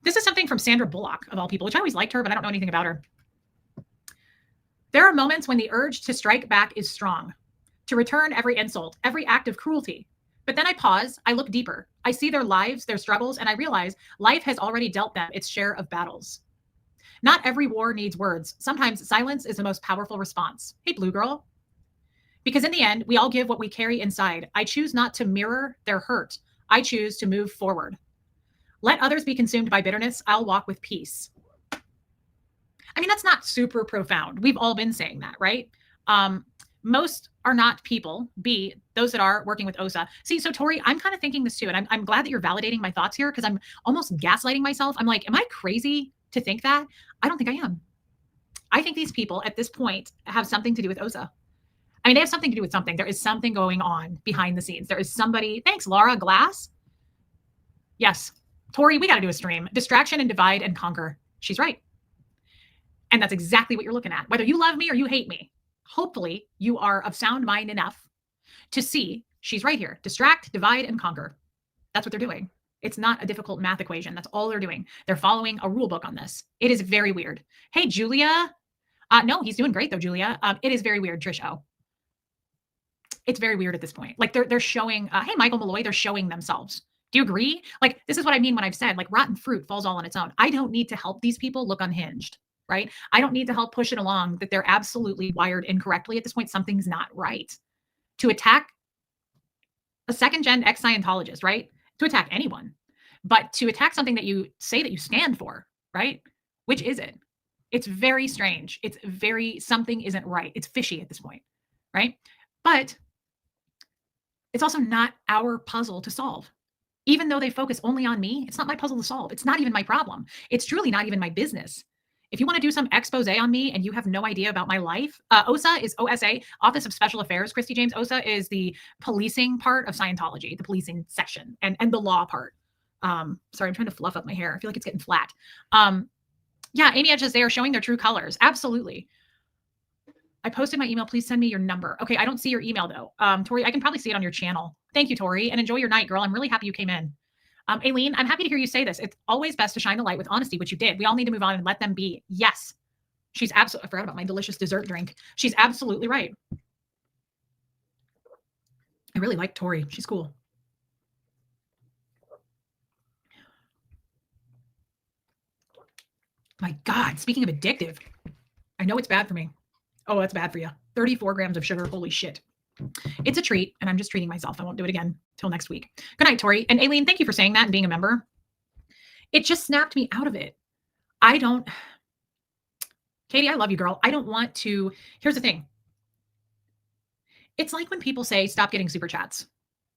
This is something from Sandra Bullock, of all people, which I always liked her, but I don't know anything about her. There are moments when the urge to strike back is strong, to return every insult, every act of cruelty. But then I pause, I look deeper. I see their lives, their struggles, and I realize life has already dealt them its share of battles. Not every war needs words. Sometimes silence is the most powerful response. Hey, Blue Girl. Because in the end, we all give what we carry inside. I choose not to mirror their hurt. I choose to move forward. Let others be consumed by bitterness. I'll walk with peace. I mean, that's not super profound. We've all been saying that, right? Most are not people. B, those that are working with OSA. See, so Tori, I'm kind of thinking this too. And I'm glad that you're validating my thoughts here because I'm almost gaslighting myself. I'm like, am I crazy to think that? I don't think I am. I think these people at this point have something to do with OSA. I mean, they have something to do with something. There is something going on behind the scenes. There is somebody. Thanks, Laura Glass. Yes. Tori, we got to do a stream. Distraction and divide and conquer. She's right. And that's exactly what you're looking at. Whether you love me or you hate me, hopefully you are of sound mind enough to see she's right here. Distract, divide, and conquer. That's what they're doing. It's not a difficult math equation. That's all they're doing. They're following a rule book on this. It is very weird. Hey, Julia. No, he's doing great though, Julia. It is very weird, Trish O. It's very weird at this point. Like they're showing, hey, Michael Malloy, they're showing themselves. Do you agree? Like, this is what I mean when I've said, like, rotten fruit falls all on its own. I don't need to help these people look unhinged, right? I don't need to help push it along that they're absolutely wired incorrectly. At this point, something's not right. To attack a second-gen ex-Scientologist, right? To attack anyone. But to attack something that you say that you stand for, right? Which is it? It's very strange. It's very, something isn't right. It's fishy at this point, right? But it's also not our puzzle to solve. Even though they focus only on me, it's not my puzzle to solve. It's not even my problem. It's truly not even my business. If you want to do some expose on me and you have no idea about my life, OSA is OSA, Office of Special Affairs, Christy James. OSA is the policing part of Scientology, the policing section, and the law part. Sorry, I'm trying to fluff up my hair. I feel like it's getting flat. Yeah, Amy Edges, they are showing their true colors. Absolutely. I posted my email. Please send me your number. Okay, I don't see your email though. Tori, I can probably see it on your channel. Thank you, Tori, and enjoy your night, girl. I'm really happy you came in. Aileen, I'm happy to hear you say this. It's always best to shine the light with honesty, which you did. We all need to move on and let them be. Yes, she's absolutely, I forgot about my delicious dessert drink. She's absolutely right. I really like Tori. She's cool. My God, speaking of addictive, I know it's bad for me. Oh, that's bad for you. 34 grams of sugar. Holy shit. It's a treat, and I'm just treating myself. I won't do it again till next week. Good night, Tori. And Aileen, thank you for saying that and being a member. It just snapped me out of it. Katie, I love you, girl. I don't want to. Here's the thing. It's like when people say, stop getting super chats.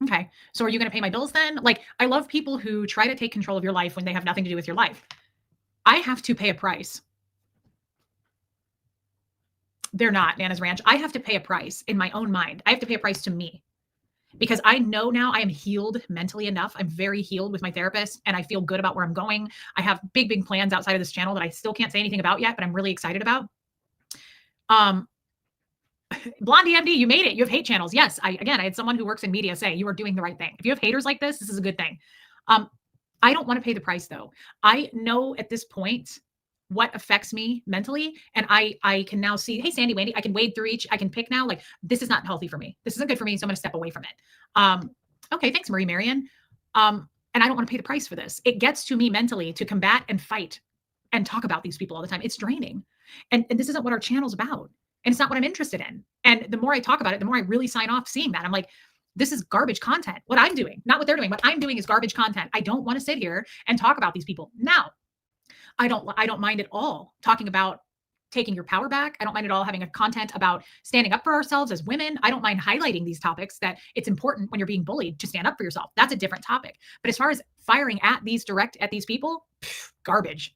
Okay, so are you going to pay my bills then? Like, I love people who try to take control of your life when they have nothing to do with your life. I have to pay a price. They're not, Nana's Ranch. I have to pay a price in my own mind. I have to pay a price to me because I know now I am healed mentally enough. I'm very healed with my therapist and I feel good about where I'm going. I have big, big plans outside of this channel that I still can't say anything about yet, but I'm really excited about. Blondie MD, you made it. You have hate channels. Yes. I had someone who works in media say you are doing the right thing. If you have haters like this is a good thing. I don't want to pay the price though. I know at this point what affects me mentally. And I can now see, hey, Sandy, Wendy, I can wade through each, I can pick now, like, this is not healthy for me. This isn't good for me. So I'm going to step away from it. Okay. Thanks, Marie Marion. And I don't want to pay the price for this. It gets to me mentally to combat and fight and talk about these people all the time. It's draining. And this isn't what our channel's about. And it's not what I'm interested in. And the more I talk about it, the more I really sign off seeing that. I'm like, this is garbage content. What I'm doing, not what they're doing. What I'm doing is garbage content. I don't want to sit here and talk about these people. Now, I don't mind at all talking about taking your power back. I don't mind at all having a content about standing up for ourselves as women. I don't mind highlighting these topics that it's important when you're being bullied to stand up for yourself. That's a different topic. But as far as firing at these people, garbage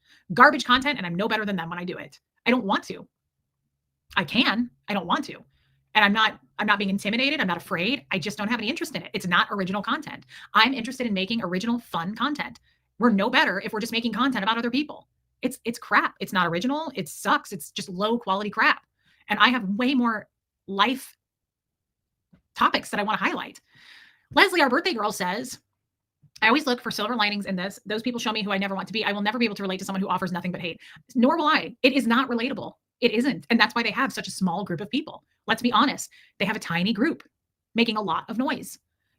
content. And I'm no better than them when I do it. I don't want to. I don't want to. And I'm not being intimidated. I'm not afraid. I just don't have any interest in it. It's not original content. I'm interested in making original, fun content. We're no better if we're just making content about other people. It's crap. It's not original. It sucks. It's just low quality crap. And I have way more life topics that I want to highlight. Leslie, our birthday girl, says, I always look for silver linings in this. Those people show me who I never want to be. I will never be able to relate to someone who offers nothing but hate. Nor will I. It is not relatable. It isn't. And that's why they have such a small group of people. Let's be honest. They have a tiny group making a lot of noise.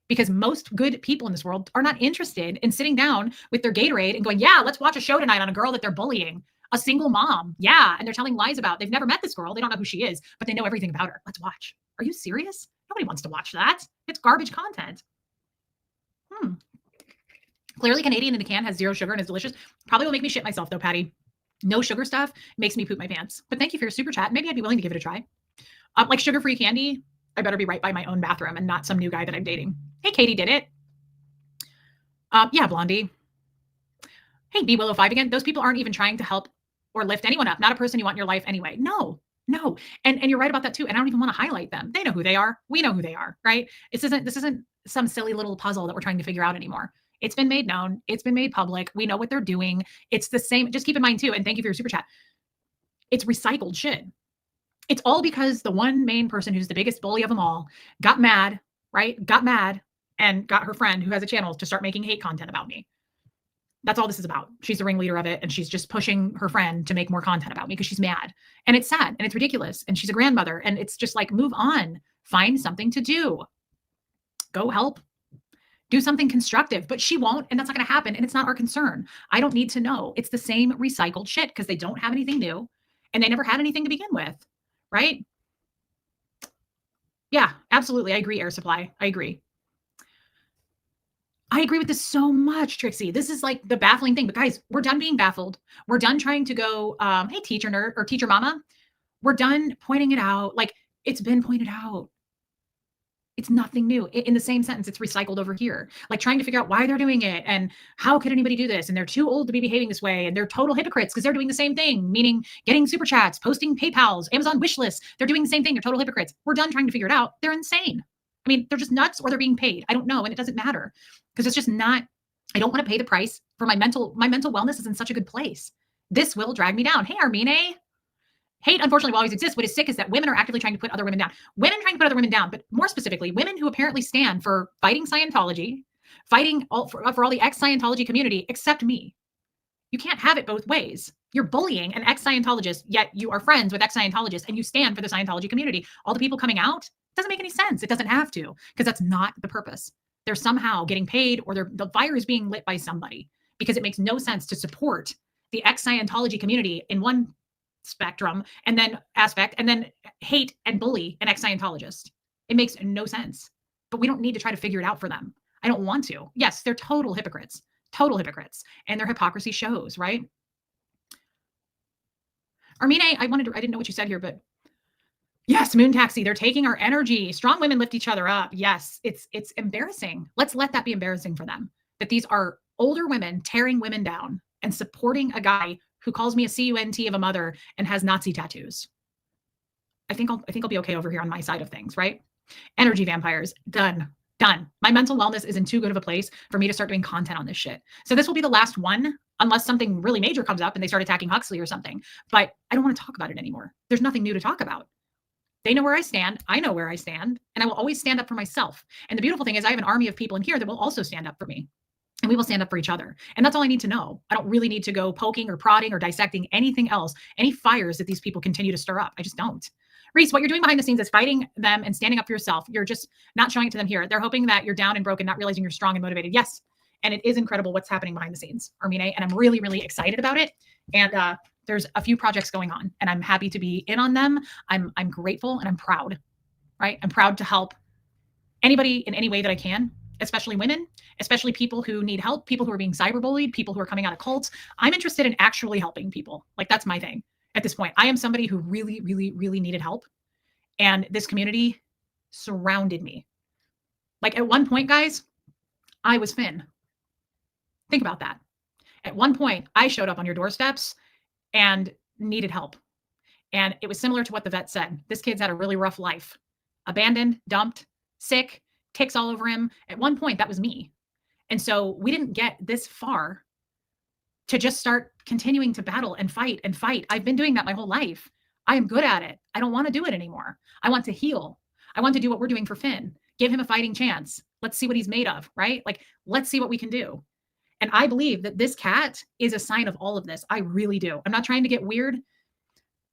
Because most good people in this world are not interested in sitting down with their Gatorade and going, yeah, let's watch a show tonight on a girl that they're bullying, a single mom. Yeah. And they're telling lies about. They've never met this girl. They don't know who she is, but they know everything about her. Let's watch. Are you serious? Nobody wants to watch that. It's garbage content. Clearly Canadian in a can has zero sugar and is delicious. Probably will make me shit myself though, Patty. No sugar stuff makes me poop my pants. But thank you for your super chat. Maybe I'd be willing to give it a try. Like sugar-free candy, I better be right by my own bathroom and not some new guy that I'm dating. Hey, Katie did it. Yeah, Blondie. Hey, B Willow 5 again. Those people aren't even trying to help or lift anyone up. Not a person you want in your life anyway. No, no. And you're right about that too. And I don't even want to highlight them. They know who they are. We know who they are, right? This isn't some silly little puzzle that we're trying to figure out anymore. It's been made known. It's been made public. We know what they're doing. It's the same. Just keep in mind too, and thank you for your super chat. It's recycled shit. It's all because the one main person who's the biggest bully of them all got mad, right? Got mad and got her friend who has a channel to start making hate content about me. That's all this is about. She's the ringleader of it, and she's just pushing her friend to make more content about me because she's mad. And it's sad and it's ridiculous. And she's a grandmother, and it's just like, move on. Find something to do. Go help. Do something constructive. But she won't, and that's not going to happen. And it's not our concern. I don't need to know. It's the same recycled shit because they don't have anything new, and they never had anything to begin with, right? Yeah, absolutely. I agree, Air Supply. I agree. I agree with this so much, Trixie. This is like the baffling thing. But guys, we're done being baffled. We're done trying to go, hey, teacher nerd or teacher mama. We're done pointing it out. Like, it's been pointed out. It's nothing new. In the same sentence, it's recycled over here. Like trying to figure out why they're doing it and how could anybody do this? And they're too old to be behaving this way. And they're total hypocrites because they're doing the same thing, meaning getting super chats, posting PayPals, Amazon wish lists. They're doing the same thing. They're total hypocrites. We're done trying to figure it out. They're insane. I mean, they're just nuts or they're being paid. I don't know. And it doesn't matter because it's just not, I don't want to pay the price for my mental wellness is in such a good place. This will drag me down. Hey, Armine. Hate, unfortunately, will always exist. What is sick is that women are actively trying to put other women down. Women trying to put other women down, but more specifically, women who apparently stand for fighting Scientology, fighting for all the ex-Scientology community, except me. You can't have it both ways. You're bullying an ex-Scientologist, yet you are friends with ex-Scientologists, and you stand for the Scientology community. All the people coming out, doesn't make any sense. It doesn't have to, because that's not the purpose. They're somehow getting paid, or the fire is being lit by somebody, because it makes no sense to support the ex-Scientology community in one spectrum and then hate and bully an ex-Scientologist. It makes no sense, but we don't need to try to figure it out for them. I don't want to. Yes, they're total hypocrites, and their hypocrisy shows, right? Armine, I didn't know what you said here, but yes, Moon Taxi, they're taking our energy. Strong women lift each other up. Yes, it's embarrassing. Let's let that be embarrassing for them, that these are older women tearing women down and supporting a guy who calls me a CUNT of a mother and has Nazi tattoos. I think I'll be okay over here on my side of things, right? Energy vampires, done. My mental wellness is in too good of a place for me to start doing content on this shit. So this will be the last one, unless something really major comes up and they start attacking Huxley or something. But I don't want to talk about it anymore. There's nothing new to talk about. They know where I stand. I know where I stand. And I will always stand up for myself. And the beautiful thing is I have an army of people in here that will also stand up for me. And we will stand up for each other. And that's all I need to know. I don't really need to go poking or prodding or dissecting anything else, any fires that these people continue to stir up. I just don't. Reese, what you're doing behind the scenes is fighting them and standing up for yourself. You're just not showing it to them here. They're hoping that you're down and broken, not realizing you're strong and motivated. Yes. And it is incredible what's happening behind the scenes, Armine. And I'm really, really excited about it. And there's a few projects going on and I'm happy to be in on them. I'm grateful and I'm proud, right? I'm proud to help anybody in any way that I can, especially women, especially people who need help, people who are being cyberbullied, people who are coming out of cults. I'm interested in actually helping people. Like that's my thing at this point. I am somebody who really, really, really needed help. And this community surrounded me. Like at one point, guys, I was Finn. Think about that. At one point, I showed up on your doorsteps and needed help. And it was similar to what the vet said. This kid's had a really rough life. Abandoned, dumped, sick, ticks all over him. At one point, that was me. And so we didn't get this far to just start continuing to battle and fight and fight. I've been doing that my whole life. I am good at it. I don't want to do it anymore. I want to heal. I want to do what we're doing for Finn. Give him a fighting chance. Let's see what he's made of, right? Like, let's see what we can do. And I believe that this cat is a sign of all of this. I really do. I'm not trying to get weird,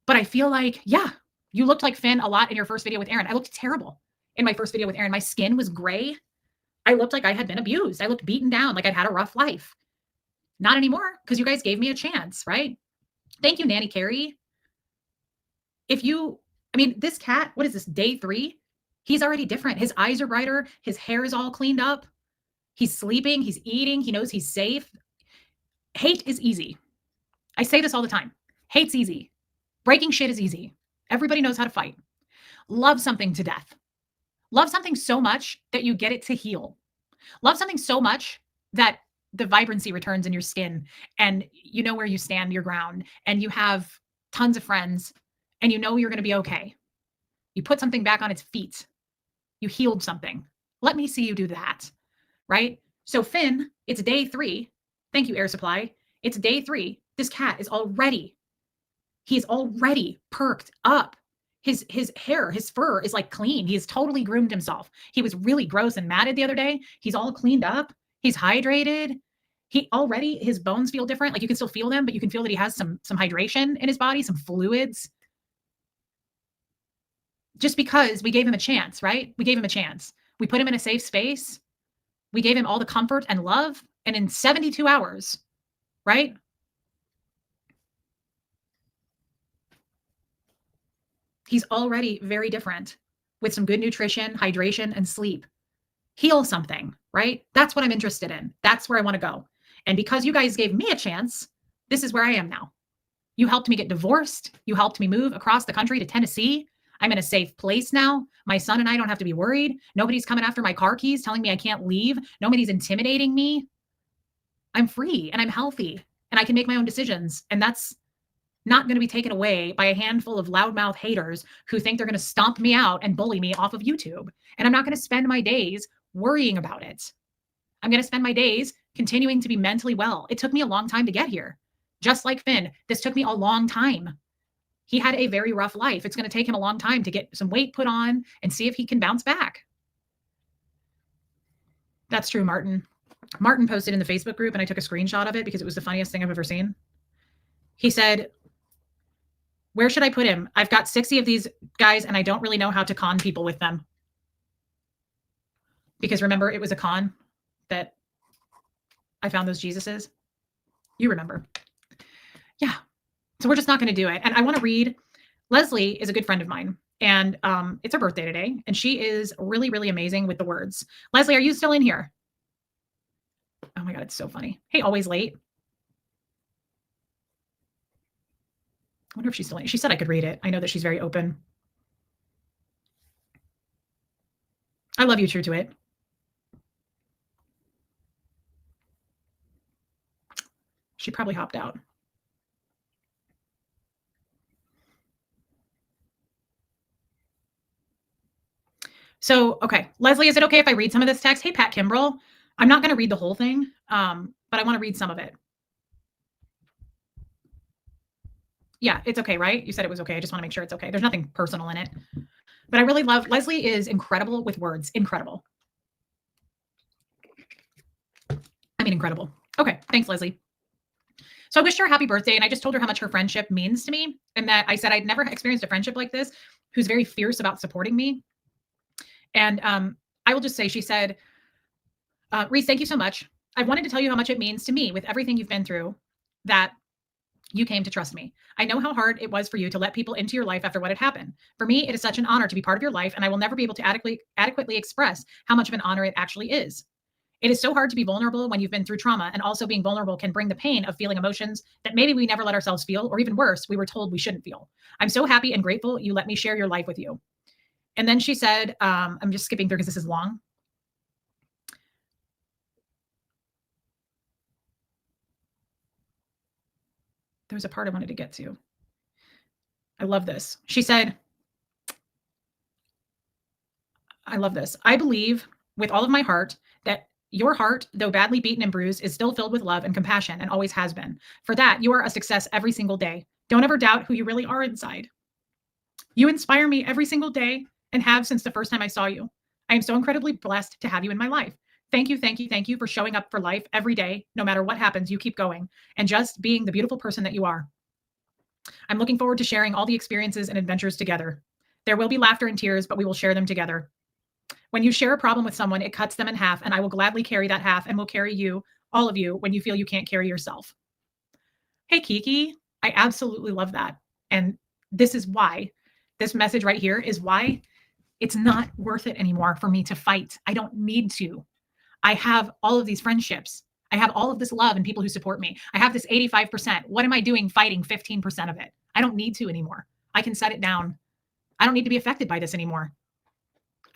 but I feel like, yeah, you looked like Finn a lot in your first video with Aaron. I looked terrible in my first video with Aaron. My skin was gray. I looked like I had been abused. I looked beaten down, like I'd had a rough life. Not anymore, because you guys gave me a chance, right? Thank you, Nanny Carrie. This cat, what is this, day 3? He's already different. His eyes are brighter. His hair is all cleaned up. He's sleeping. He's eating. He knows he's safe. Hate is easy. I say this all the time. Hate's easy. Breaking shit is easy. Everybody knows how to fight. Love something to death. Love something so much that you get it to heal. Love something so much that the vibrancy returns in your skin and you know where you stand your ground and you have tons of friends and you know you're going to be okay. You put something back on its feet. You healed something. Let me see you do that. Right? So Finn, it's day 3. Thank you, Air Supply. It's day 3. This cat is already, he's already perked up. His hair, his fur is like clean. He's totally groomed himself. He was really gross and matted the other day. He's all cleaned up. He's hydrated. He already, his bones feel different. Like you can still feel them, but you can feel that he has some hydration in his body, some fluids. Just because we gave him a chance, right? We gave him a chance. We put him in a safe space. We gave him all the comfort and love. And in 72 hours, right? He's already very different with some good nutrition, hydration, and sleep. Heal something, right? That's what I'm interested in. That's where I want to go. And because you guys gave me a chance, this is where I am now. You helped me get divorced. You helped me move across the country to Tennessee. I'm in a safe place now. My son and I don't have to be worried. Nobody's coming after my car keys, telling me I can't leave. Nobody's intimidating me. I'm free and I'm healthy and I can make my own decisions. And that's not going to be taken away by a handful of loudmouth haters who think they're going to stomp me out and bully me off of YouTube. And I'm not going to spend my days worrying about it. I'm going to spend my days continuing to be mentally well. It took me a long time to get here. Just like Finn, this took me a long time. He had a very rough life. It's going to take him a long time to get some weight put on and see if he can bounce back. That's true, Martin. Martin posted in the Facebook group and I took a screenshot of it because it was the funniest thing I've ever seen. He said, where should I put him? I've got 60 of these guys and I don't really know how to con people with them. Because remember, it was a con that I found those Jesuses. You remember. Yeah. So we're just not going to do it. And I want to read, Leslie is a good friend of mine and it's her birthday today. And she is really, really amazing with the words. Leslie, are you still in here? Oh my God, it's so funny. Hey, always late. I wonder if she's still in. She said I could read it. I know that she's very open. I love you, true to it. She probably hopped out. So, okay. Leslie, is it okay if I read some of this text? Hey, Pat Kimbrell. I'm not going to read the whole thing, but I want to read some of it. Yeah, it's okay, right? You said it was okay. I just want to make sure it's okay. There's nothing personal in it. But I really love, Leslie is incredible with words. Incredible. I mean, incredible. Okay. Thanks, Leslie. So I wished her a happy birthday and I just told her how much her friendship means to me. And that I said I'd never experienced a friendship like this who's very fierce about supporting me. And I will just say, she said, Reese, thank you so much. I wanted to tell you how much it means to me with everything you've been through that you came to trust me. I know how hard it was for you to let people into your life after what had happened. For me, it is such an honor to be part of your life, and I will never be able to adequately express how much of an honor it actually is. It is so hard to be vulnerable when you've been through trauma, and also being vulnerable can bring the pain of feeling emotions that maybe we never let ourselves feel, or even worse, we were told we shouldn't feel. I'm so happy and grateful you let me share your life with you. And then she said, I'm just skipping through because this is long. There was a part I wanted to get to. I love this. She said, I love this. I believe with all of my heart that your heart, though badly beaten and bruised, is still filled with love and compassion and always has been. For that, you are a success every single day. Don't ever doubt who you really are inside. You inspire me every single day and have since the first time I saw you. I am so incredibly blessed to have you in my life. Thank you, thank you, thank you for showing up for life every day. No matter what happens, you keep going and just being the beautiful person that you are. I'm looking forward to sharing all the experiences and adventures together. There will be laughter and tears, but we will share them together. When you share a problem with someone, it cuts them in half, and I will gladly carry that half and will carry you, all of you, when you feel you can't carry yourself. Hey, Kiki, I absolutely love that. And this is why, this message right here is why it's not worth it anymore for me to fight. I don't need to. I have all of these friendships. I have all of this love and people who support me. I have this 85%. What am I doing fighting 15% of it? I don't need to anymore. I can set it down. I don't need to be affected by this anymore.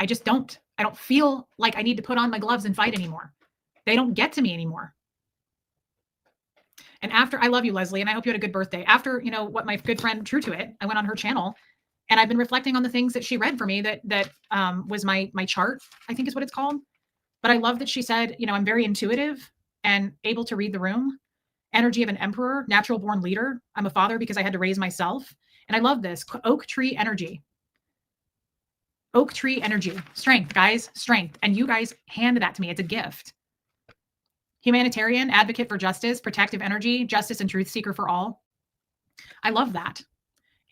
I just don't. I don't feel like I need to put on my gloves and fight anymore. They don't get to me anymore. And after, I love you, Leslie, and I hope you had a good birthday. After, what my good friend True to It, I went on her channel and I've been reflecting on the things that she read for me that was my chart, I think is what it's called. But I love that she said, I'm very intuitive and able to read the room. Energy of an emperor, natural born leader. I'm a father because I had to raise myself. And I love this oak tree energy. Oak tree energy, strength, guys, strength. And you guys hand that to me. It's a gift. Humanitarian, advocate for justice, protective energy, justice and truth seeker for all. I love that.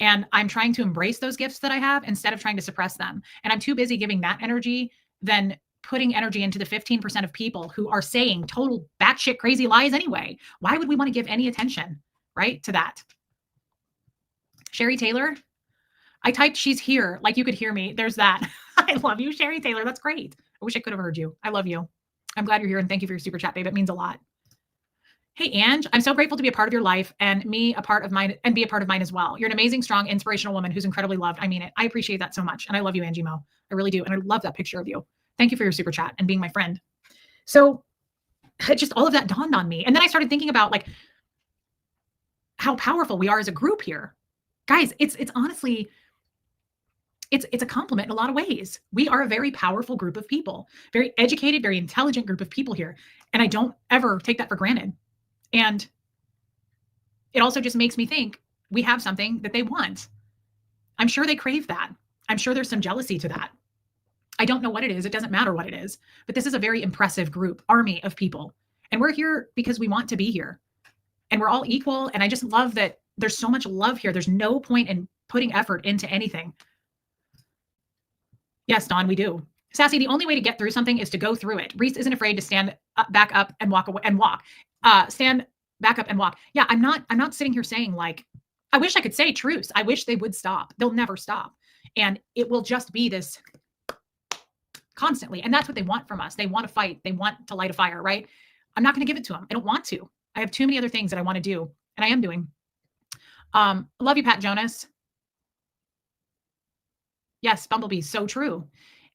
And I'm trying to embrace those gifts that I have instead of trying to suppress them. And I'm too busy giving that energy than putting energy into the 15% of people who are saying total batshit crazy lies anyway. Why would we want to give any attention, right, to that? Sherry Taylor, I typed she's here, like you could hear me. There's that. I love you, Sherry Taylor. That's great. I wish I could have heard you. I love you. I'm glad you're here and thank you for your super chat, babe. It means a lot. Hey, Ange, I'm so grateful to be a part of your life and me a part of mine and be a part of mine as well. You're an amazing, strong, inspirational woman who's incredibly loved. I mean it. I appreciate that so much. And I love you, Angie Mo. I really do. And I love that picture of you. Thank you for your super chat and being my friend. So just all of that dawned on me. And then I started thinking about like how powerful we are as a group here. Guys, it's honestly, it's a compliment in a lot of ways. We are a very powerful group of people, very educated, very intelligent group of people here. And I don't ever take that for granted. And it also just makes me think we have something that they want. I'm sure they crave that. I'm sure there's some jealousy to that. I don't know what it is. It doesn't matter what it is, but this is a very impressive group, army of people. And we're here because we want to be here. And we're all equal. And I just love that there's so much love here. There's no point in putting effort into anything. Yes, Dawn, we do. Sassy, the only way to get through something is to go through it. Reese isn't afraid to stand back up and walk away and walk. Stand back up and walk. Yeah, I'm not sitting here saying like, I wish I could say truce. I wish they would stop. They'll never stop. And it will just be this constantly. And that's what they want from us. They want to fight. They want to light a fire, right? I'm not going to give it to them. I don't want to. I have too many other things that I want to do. And I am doing. Love you, Pat Jonas. Yes, Bumblebee, so true.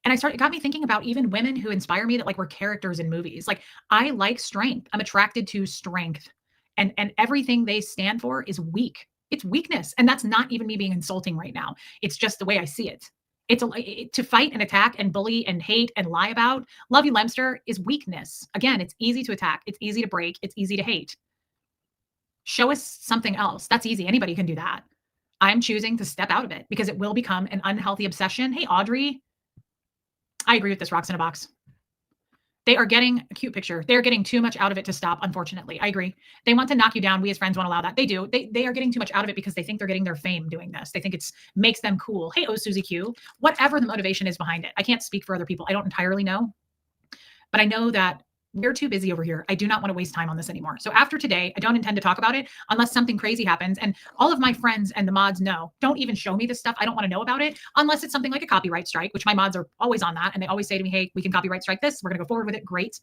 And it got me thinking about even women who inspire me that like were characters in movies. Like I like strength. I'm attracted to strength. And everything they stand for is weak. It's weakness. And that's not even me being insulting right now. It's just the way I see it. To fight and attack and bully and hate and lie about. Love you, Lemster, is weakness. Again, it's easy to attack. It's easy to break. It's easy to hate. Show us something else. That's easy. Anybody can do that. I'm choosing to step out of it because it will become an unhealthy obsession. Hey, Audrey. I agree with this, Rocks in a Box. They are getting a cute picture. They're getting too much out of it to stop, unfortunately. I agree. They want to knock you down. We as friends won't allow that. They do. They are getting too much out of it because they think they're getting their fame doing this. They think it makes them cool. Hey, Susie Q. Whatever the motivation is behind it. I can't speak for other people. I don't entirely know. But I know that we're too busy over here. I do not want to waste time on this anymore. So after today, I don't intend to talk about it unless something crazy happens. And all of my friends and the mods know, don't even show me this stuff. I don't want to know about it unless it's something like a copyright strike, which my mods are always on that. And they always say to me, hey, we can copyright strike this. We're going to go forward with it. Great.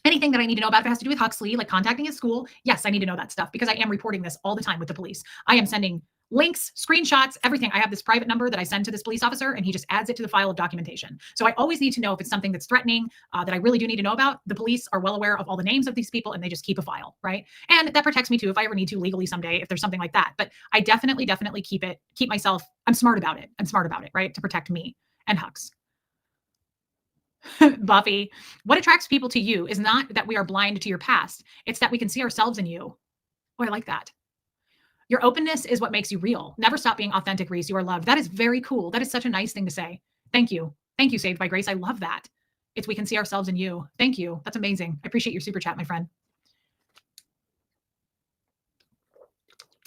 Anything that I need to know about, if it has to do with Huxley, like contacting his school, yes, I need to know that stuff because I am reporting this all the time with the police. I am sending links, screenshots, everything. I have this private number that I send to this police officer and he just adds it to the file of documentation. So I always need to know if it's something that's threatening that I really do need to know about. The police are well aware of all the names of these people and they just keep a file, right? And that protects me too if I ever need to legally someday, if there's something like that. But I definitely keep myself, I'm smart about it. I'm smart about it, right? To protect me and Hux. Buffy, what attracts people to you is not that we are blind to your past. It's that we can see ourselves in you. Oh, I like that. Your openness is what makes you real. Never stop being authentic, Reese. You are loved. That is very cool. That is such a nice thing to say. Thank you. Thank you, Saved by Grace. I love that. It's we can see ourselves in you. Thank you. That's amazing. I appreciate your super chat, my friend.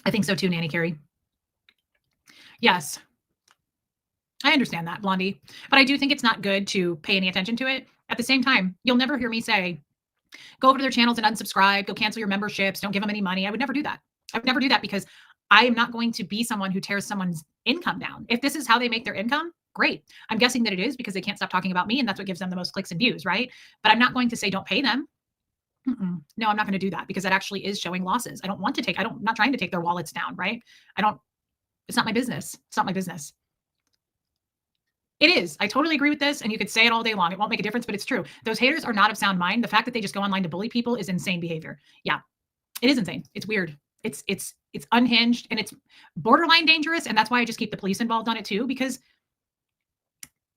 I think so too, Nanny Carrie. Yes. I understand that, Blondie. But I do think it's not good to pay any attention to it. At the same time, you'll never hear me say, go over to their channels and unsubscribe, go cancel your memberships, don't give them any money. I would never do that. I would never do that because I am not going to be someone who tears someone's income down. If this is how they make their income, great. I'm guessing that it is because they can't stop talking about me and that's what gives them the most clicks and views, right? But I'm not going to say don't pay them. No, I'm not going to do that because that actually is showing losses. I'm not trying to take their wallets down, right? It's not my business. It's not my business. It is. I totally agree with this. And you could say it all day long. It won't make a difference, but it's true. Those haters are not of sound mind. The fact that they just go online to bully people is insane behavior. Yeah, it is insane. It's weird. It's unhinged and it's borderline dangerous. And that's why I just keep the police involved on it too, because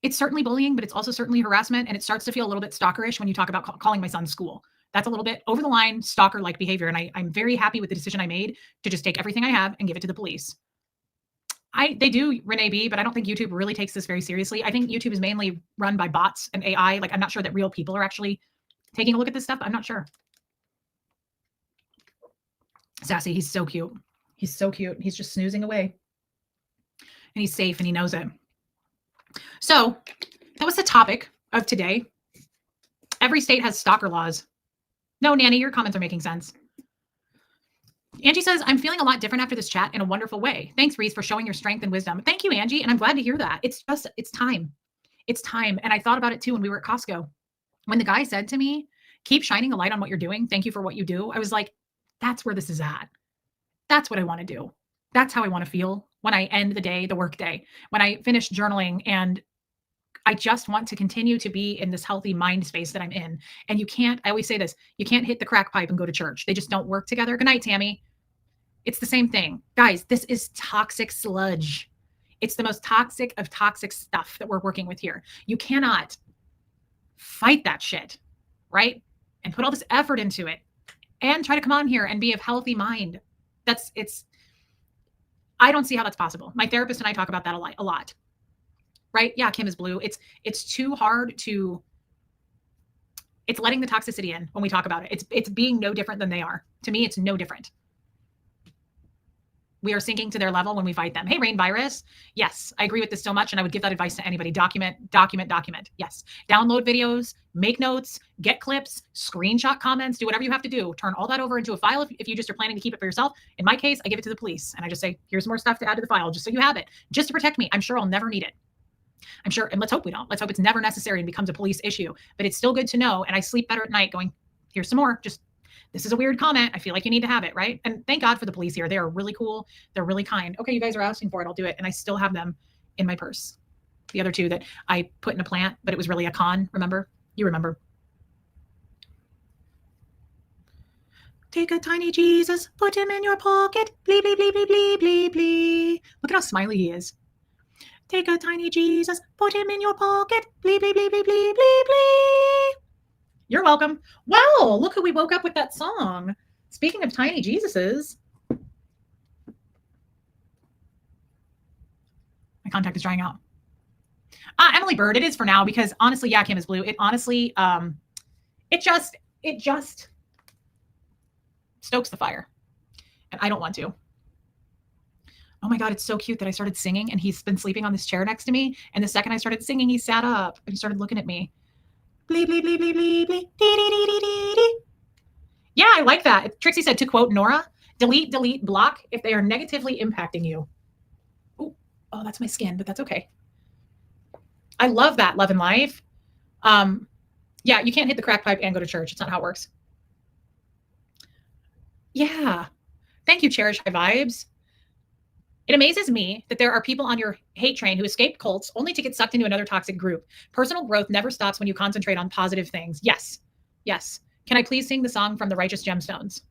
it's certainly bullying, but it's also certainly harassment. And it starts to feel a little bit stalkerish when you talk about calling my son's school. That's a little bit over the line, stalker-like behavior. And I'm very happy with the decision I made to just take everything I have and give it to the police. They do, Renee B, but I don't think YouTube really takes this very seriously. I think YouTube is mainly run by bots and AI. Like, I'm not sure that real people are actually taking a look at this stuff. I'm not sure. Sassy, he's so cute. He's so cute. He's just snoozing away. And he's safe and he knows it. So that was the topic of today. Every state has stalker laws. No, Nanny, your comments are making sense. Angie says, I'm feeling a lot different after this chat in a wonderful way. Thanks, Reese, for showing your strength and wisdom. Thank you, Angie. And I'm glad to hear that. It's time. It's time. And I thought about it too when we were at Costco. When the guy said to me, keep shining a light on what you're doing. Thank you for what you do. I was like, that's where this is at. That's what I want to do. That's how I want to feel when I end the day, the work day, when I finish journaling. And I just want to continue to be in this healthy mind space that I'm in. And I always say this, you can't hit the crack pipe and go to church. They just don't work together. Good night, Tammy. It's the same thing. Guys, this is toxic sludge. It's the most toxic of toxic stuff that we're working with here. You cannot fight that shit, right? And put all this effort into it and try to come on here and be of healthy mind. I don't see how that's possible. My therapist and I talk about that a lot. Right? Yeah, Kim is blue. It's too hard it's letting the toxicity in when we talk about it. It's being no different than they are. To me, it's no different. We are sinking to their level when we fight them. Hey, Rain Virus. Yes, I agree with this so much. And I would give that advice to anybody. Document. Yes. Download videos, make notes, get clips, screenshot comments, do whatever you have to do. Turn all that over into a file if you just are planning to keep it for yourself. In my case, I give it to the police and I just say, here's more stuff to add to the file just so you have it, just to protect me. I'm sure I'll never need it. I'm sure, and let's hope we don't. Let's hope it's never necessary and becomes a police issue. But it's still good to know. And I sleep better at night going, here's some more. Just, this is a weird comment. I feel like you need to have it, right? And thank God for the police here. They are really cool. They're really kind. Okay, you guys are asking for it. I'll do it. And I still have them in my purse. The other two that I put in a plant, but it was really a con. Remember? You remember. Take a tiny Jesus, put him in your pocket. Blee, blee, blee, blee, blee, blee, blee. Look at how smiley he is. Take a tiny Jesus, put him in your pocket. Blee, blee, blee, blee, blee, blee, blee. You're welcome. Wow, look who we woke up with that song. Speaking of tiny Jesuses. My contact is drying out. Emily Bird, it is for now because honestly, yeah, Kim is blue. It honestly, it just stokes the fire. And I don't want to. Oh my God, it's so cute that I started singing and he's been sleeping on this chair next to me. And the second I started singing, he sat up and he started looking at me. Blee, blee, blee, blee, blee, blee, dee, dee, dee, dee, dee, dee. Yeah, I like that. Trixie said, to quote Nora, delete, block if they are negatively impacting you. Ooh, oh, that's my skin, but that's okay. I love that, love and life. Yeah, you can't hit the crack pipe and go to church. It's not how it works. Yeah. Thank you, Cherish High Vibes. It amazes me that there are people on your hate train who escape cults only to get sucked into another toxic group. Personal growth never stops when you concentrate on positive things. Yes. Yes. Can I please sing the song from the Righteous Gemstones?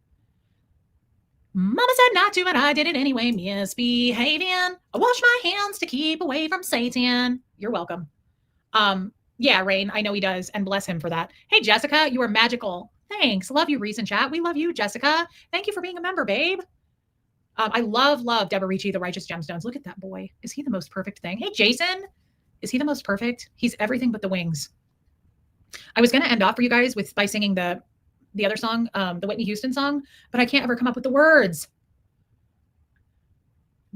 Mama said not to, but I did it anyway. Misbehaving. I wash my hands to keep away from Satan. You're welcome. Yeah, Rain, I know he does, and bless him for that. Hey, Jessica, you are magical. Thanks. Love you, Reese and chat. We love you, Jessica. Thank you for being a member, babe. I love Deborah Ricci, the Righteous Gemstones. Look at that boy. Is he the most perfect thing? Hey, Jason, is he the most perfect? He's everything but the wings. I was going to end off for you guys by singing the other song, the Whitney Houston song, but I can't ever come up with the words.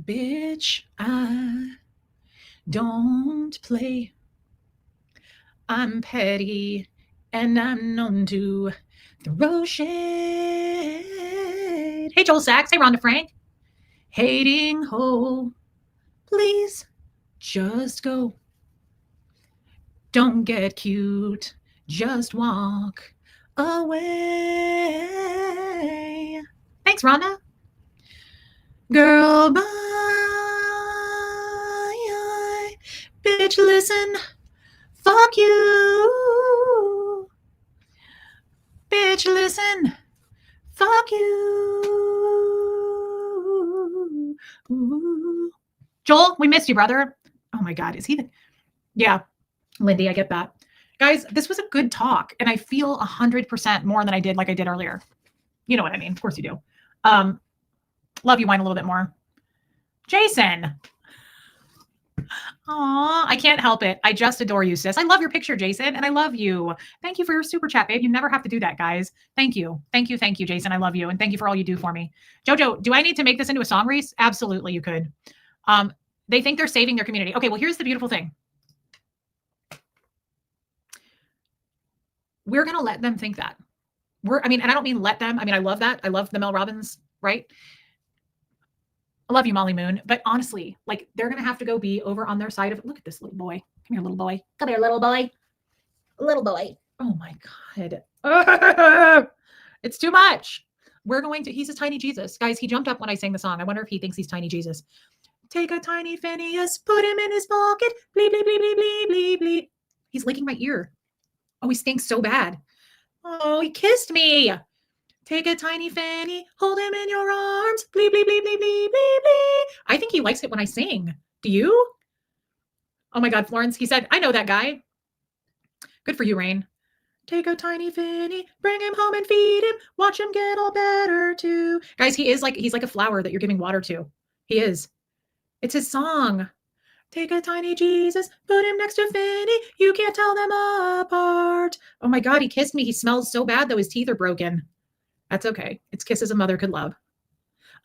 Bitch, I don't play. I'm petty and I'm known to throw shade. Hey, Joel Sachs. Hey, Rhonda Frank. Hating ho, please just go. Don't get cute, just walk away. Thanks, Rhonda. Girl, bye. Bitch, listen. Fuck you. Bitch, listen. Fuck you. Joel, we missed you, brother. Oh my God. Is he the. Yeah. Lindy, I get that. Guys, this was a good talk, and I feel 100% more than I did like I did earlier. You know what I mean? Of course you do. Love you, wine a little bit more. Jason. Aw, I can't help it. I just adore you, sis. I love your picture, Jason, and I love you. Thank you for your super chat, babe. You never have to do that, guys. Thank you. Thank you, Jason. I love you, and thank you for all you do for me. Jojo, do I need to make this into a song, Reese? Absolutely, you could. They think they're saving their community. Okay, well, here's the beautiful thing. We're going to let them think that. And I don't mean let them. I mean, I love that. I love the Mel Robbins, right? I love you, Molly Moon. But honestly, like, they're going to have to go be over on their side of it. Look at this little boy. Come here, little boy. Come here, little boy. Little boy. Oh my God. It's too much. He's a tiny Jesus. Guys, he jumped up when I sang the song. I wonder if he thinks he's tiny Jesus. Take a tiny Phineas, put him in his pocket. Bleep, bleep, bleep, bleep, bleep, bleep, bleep. He's licking my ear. Oh, he stinks so bad. Oh, he kissed me. Take a tiny Fanny, hold him in your arms. Bleep, bleep, bleep, bleep, bleep, bleep, bleep. I think he likes it when I sing. Do you? Oh my God, Florence, he said, I know that guy. Good for you, Rain. Take a tiny Fanny, bring him home and feed him. Watch him get all better too. Guys, he's like a flower that you're giving water to. He is. It's his song. Take a tiny Jesus, put him next to Fanny. You can't tell them apart. Oh my God, he kissed me. He smells so bad, though. His teeth are broken. That's okay. It's kisses a mother could love.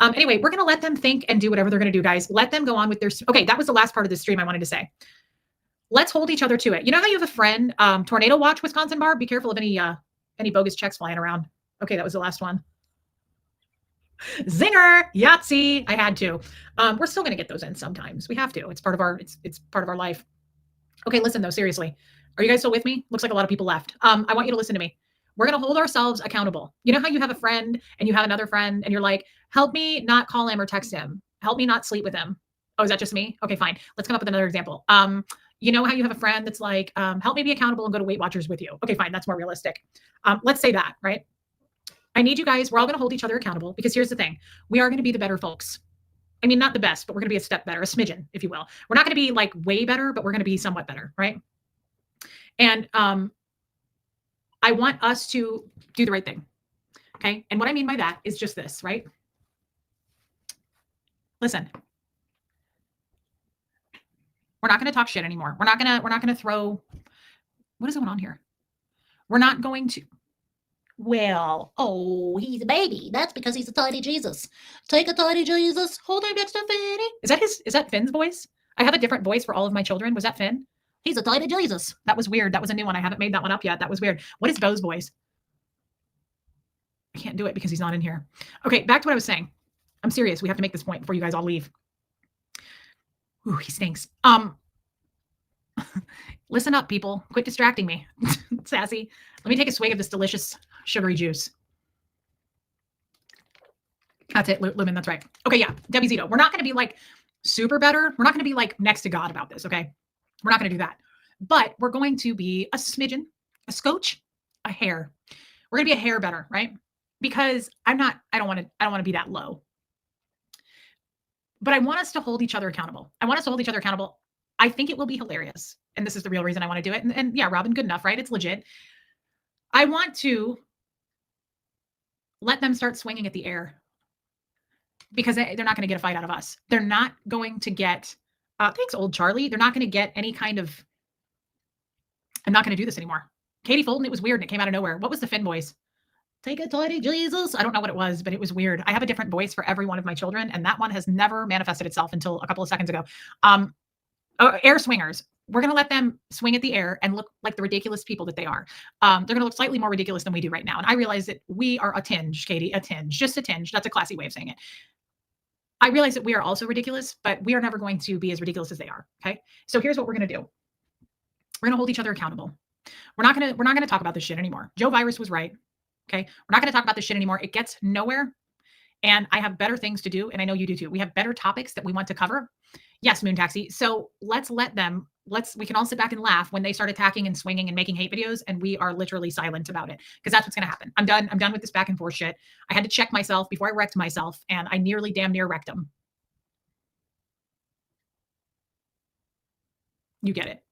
Anyway, we're going to let them think and do whatever they're going to do, guys. Let them go on with their. Okay, that was the last part of the stream I wanted to say. Let's hold each other to it. You know how you have a friend, Tornado Watch, Wisconsin Barb? Be careful of any bogus checks flying around. Okay, that was the last one. Zinger, Yahtzee. I had to. We're still going to get those in sometimes. We have to. It's part of our. It's part of our life. Okay, listen though. Seriously, are you guys still with me? Looks like a lot of people left. I want you to listen to me. We're going to hold ourselves accountable. You know how you have a friend and you have another friend and you're like, help me not call him or text him. Help me not sleep with him. Oh, is that just me? Okay, fine. Let's come up with another example. You know how you have a friend that's like, help me be accountable and go to Weight Watchers with you. Okay, fine. That's more realistic. Let's say that, right? I need you guys. We're all going to hold each other accountable because here's the thing. We are going to be the better folks. I mean, not the best, but we're going to be a step better, a smidgen, if you will. We're not going to be like way better, but we're going to be somewhat better, right? And I want us to do the right thing. Okay. And what I mean by that is just this, right? Listen, we're not going to talk shit anymore. We're not going to throw, what is going on here? We're not going to, well, oh, he's a baby. That's because he's a tiny Jesus. Take a tiny Jesus, hold him next to Finny. Is that Finn's voice? I have a different voice for all of my children. Was that Finn? He's a tiny Jesus. That was weird. That was a new one. I haven't made that one up yet. That was weird. What is Bo's voice? I can't do it because he's not in here. Okay, back to what I was saying. I'm serious. We have to make this point before you guys all leave. Ooh, he stinks. Listen up, people. Quit distracting me. Sassy. Let me take a swig of this delicious sugary juice. That's it, Lumen. That's right. Okay, yeah. Debbie Zito. We're not going to be like super better. We're not going to be like next to God about this, okay? We're not going to do that. But we're going to be a smidgen, a scotch, a hair. We're going to be a hair better, right? Because I don't want to be that low. But I want us to hold each other accountable. I think it will be hilarious. And this is the real reason I want to do it. And yeah, Robin, good enough, right? It's legit. I want to let them start swinging at the air because they're not going to get a fight out of us. They're not going to get, thanks, old Charlie. They're not going to get any kind of, I'm not going to do this anymore. Katie Fulton, it was weird and it came out of nowhere. What was the Finn voice? Take a tiny Jesus. I don't know what it was, but it was weird. I have a different voice for every one of my children, and that one has never manifested itself until a couple of seconds ago. Air swingers. We're going to let them swing at the air and look like the ridiculous people that they are. They're going to look slightly more ridiculous than we do right now. And I realize that we are a tinge, Katie, a tinge, just a tinge. That's a classy way of saying it. I realize that we are also ridiculous, but we are never going to be as ridiculous as they are. Okay. So here's what we're going to do. We're going to hold each other accountable. We're not gonna talk about this shit anymore. Joe Virus was right. Okay. We're not gonna talk about this shit anymore. It gets nowhere. And I have better things to do. And I know you do too. We have better topics that we want to cover. Yes, Moon Taxi. So let's let them, we can all sit back and laugh when they start attacking and swinging and making hate videos. And we are literally silent about it because that's what's going to happen. I'm done. I'm done with this back and forth shit. I had to check myself before I wrecked myself and I nearly damn near wrecked them. You get it.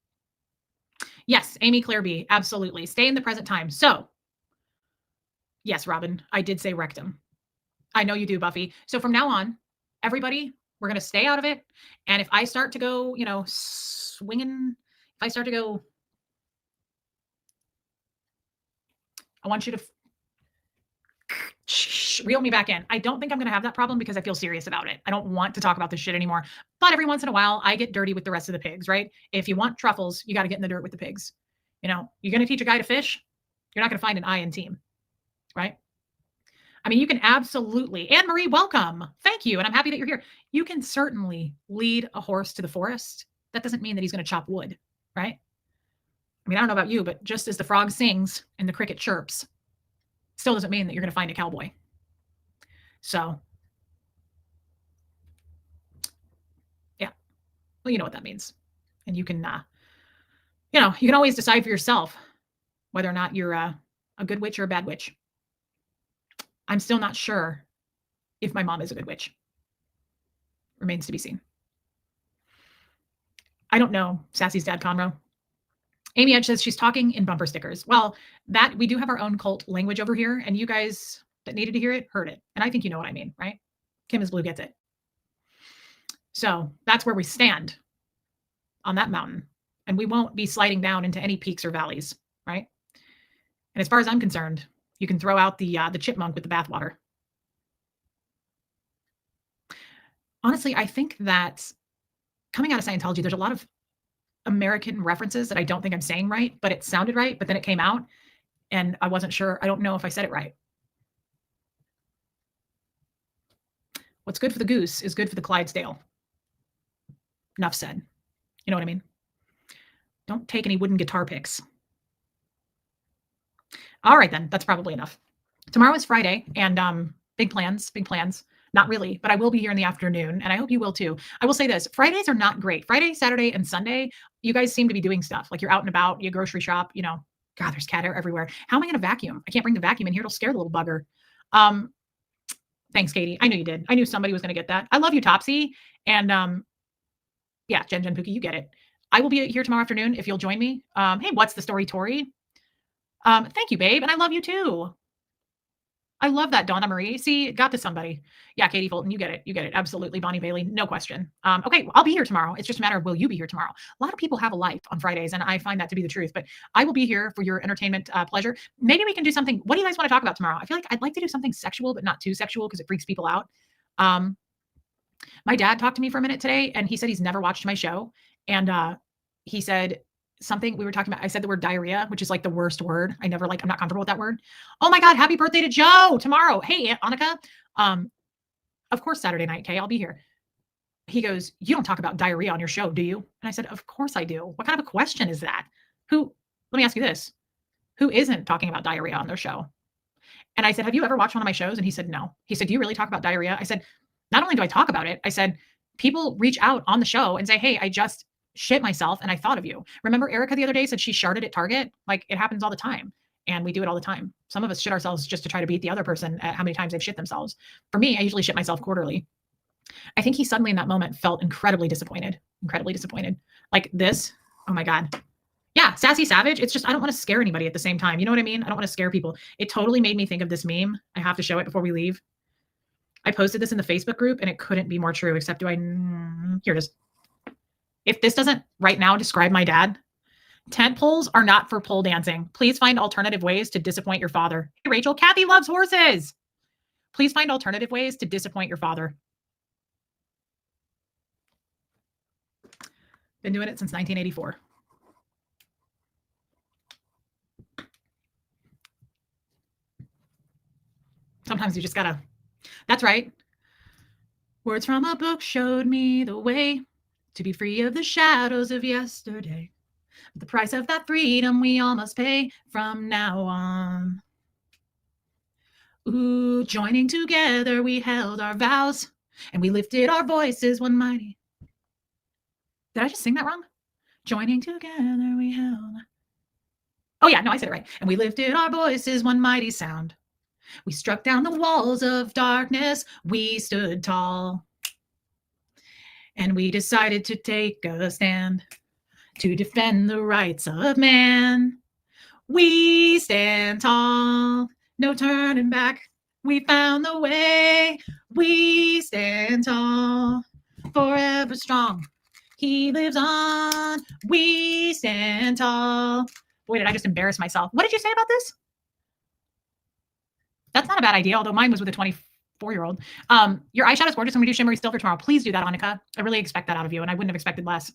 Yes, Amy Claire B. Absolutely. Stay in the present time. So yes, Robin, I did say rectum. I know you do, Buffy. So from now on, everybody, we're going to stay out of it. And if I start to go, swinging, if I start to go, I want you to reel me back in. I don't think I'm going to have that problem because I feel serious about it. I don't want to talk about this shit anymore. But every once in a while, I get dirty with the rest of the pigs, right? If you want truffles, you got to get in the dirt with the pigs. You're going to teach a guy to fish, you're not going to find an I in team, right? I mean, you can absolutely, Anne Marie, welcome. Thank you. And I'm happy that you're here. You can certainly lead a horse to the forest. That doesn't mean that he's going to chop wood, right? I mean, I don't know about you, but just as the frog sings and the cricket chirps, still doesn't mean that you're going to find a cowboy. So, yeah, well, you know what that means. And you can, you can always decide for yourself whether or not you're a good witch or a bad witch. I'm still not sure if my mom is a good witch. Remains to be seen. I don't know, Sassy's dad, Conroe. Amy Edge says she's talking in bumper stickers. Well, that we do have our own cult language over here, and you guys that needed to hear it heard it. And I think you know what I mean, right? Kim is Blue gets it. So that's where we stand on that mountain. And we won't be sliding down into any peaks or valleys, right? And as far as I'm concerned, you can throw out the chipmunk with the bathwater. Honestly, I think that coming out of Scientology, there's a lot of American references that I don't think I'm saying right, but it sounded right, but then it came out and I wasn't sure. I don't know if I said it right. What's good for the goose is good for the Clydesdale. Enough said. You know what I mean? Don't take any wooden guitar picks. All right, then. That's probably enough. Tomorrow is Friday, and big plans. Not really, but I will be here in the afternoon, and I hope you will too. I will say this. Fridays are not great. Friday, Saturday, and Sunday, you guys seem to be doing stuff. Like you're out and about, you grocery shop, God, there's cat hair everywhere. How am I going to vacuum? I can't bring the vacuum in here. It'll scare the little bugger. Thanks, Katie. I knew you did. I knew somebody was going to get that. I love you, Topsy. And yeah, Jen Pookie, you get it. I will be here tomorrow afternoon if you'll join me. Hey, what's the story, Tori? Thank you, babe. And I love you too. I love that, Donna Marie. See, got to somebody. Yeah, Katie Fulton, you get it. You get it. Absolutely. Bonnie Bailey, no question. Okay, well, I'll be here tomorrow. It's just a matter of will you be here tomorrow? A lot of people have a life on Fridays, and I find that to be the truth. But I will be here for your entertainment pleasure. Maybe we can do something. What do you guys want to talk about tomorrow? I feel like I'd like to do something sexual, but not too sexual because it freaks people out. My dad talked to me for a minute today, and he said he's never watched my show. And he said something we were talking about. I said the word diarrhea, which is like the worst word. I'm not comfortable with that word. Oh my God. Happy birthday to Joe tomorrow. Hey, Aunt Annika. Of course, Saturday night. Okay. I'll be here. He goes, you don't talk about diarrhea on your show, do you? And I said, of course I do. What kind of a question is that? Let me ask you this. Who isn't talking about diarrhea on their show? And I said, have you ever watched one of my shows? And he said, no. He said, do you really talk about diarrhea? I said, not only do I talk about it, I said, people reach out on the show and say, hey, I just shit myself and I thought of you. Remember Erica the other day said she sharted at Target? Like it happens all the time. And we do it all the time. Some of us shit ourselves just to try to beat the other person at how many times they've shit themselves. For me, I usually shit myself quarterly. I think he suddenly in that moment felt incredibly disappointed. Like this. Oh my God. Yeah. Sassy Savage. It's just, I don't want to scare anybody at the same time. You know what I mean? I don't want to scare people. It totally made me think of this meme. I have to show it before we leave. I posted this in the Facebook group and it couldn't be more true, except here it is. If this doesn't right now describe my dad, tent poles are not for pole dancing. Please find alternative ways to disappoint your father. Hey, Rachel, Kathy loves horses. Please find alternative ways to disappoint your father. Been doing it since 1984. Sometimes you just gotta, that's right. Words from a book showed me the way to be free of the shadows of yesterday. The price of that freedom we all must pay from now on. Ooh, joining together we held our vows, and we lifted our voices one mighty. Did I just sing that wrong? Joining together we held. Oh yeah, no, I said it right. And we lifted our voices one mighty sound. We struck down the walls of darkness. We stood tall. And we decided to take a stand to defend the rights of man. We stand tall, no turning back. We found the way. We stand tall, forever strong. He lives on. We stand tall. Boy, did I just embarrass myself. What did you say about this? That's not a bad idea, although mine was with a 24-year-old. Your eyeshadow's gorgeous. I'm going to do shimmery still for tomorrow. Please do that, Annika. I really expect that out of you, and I wouldn't have expected less.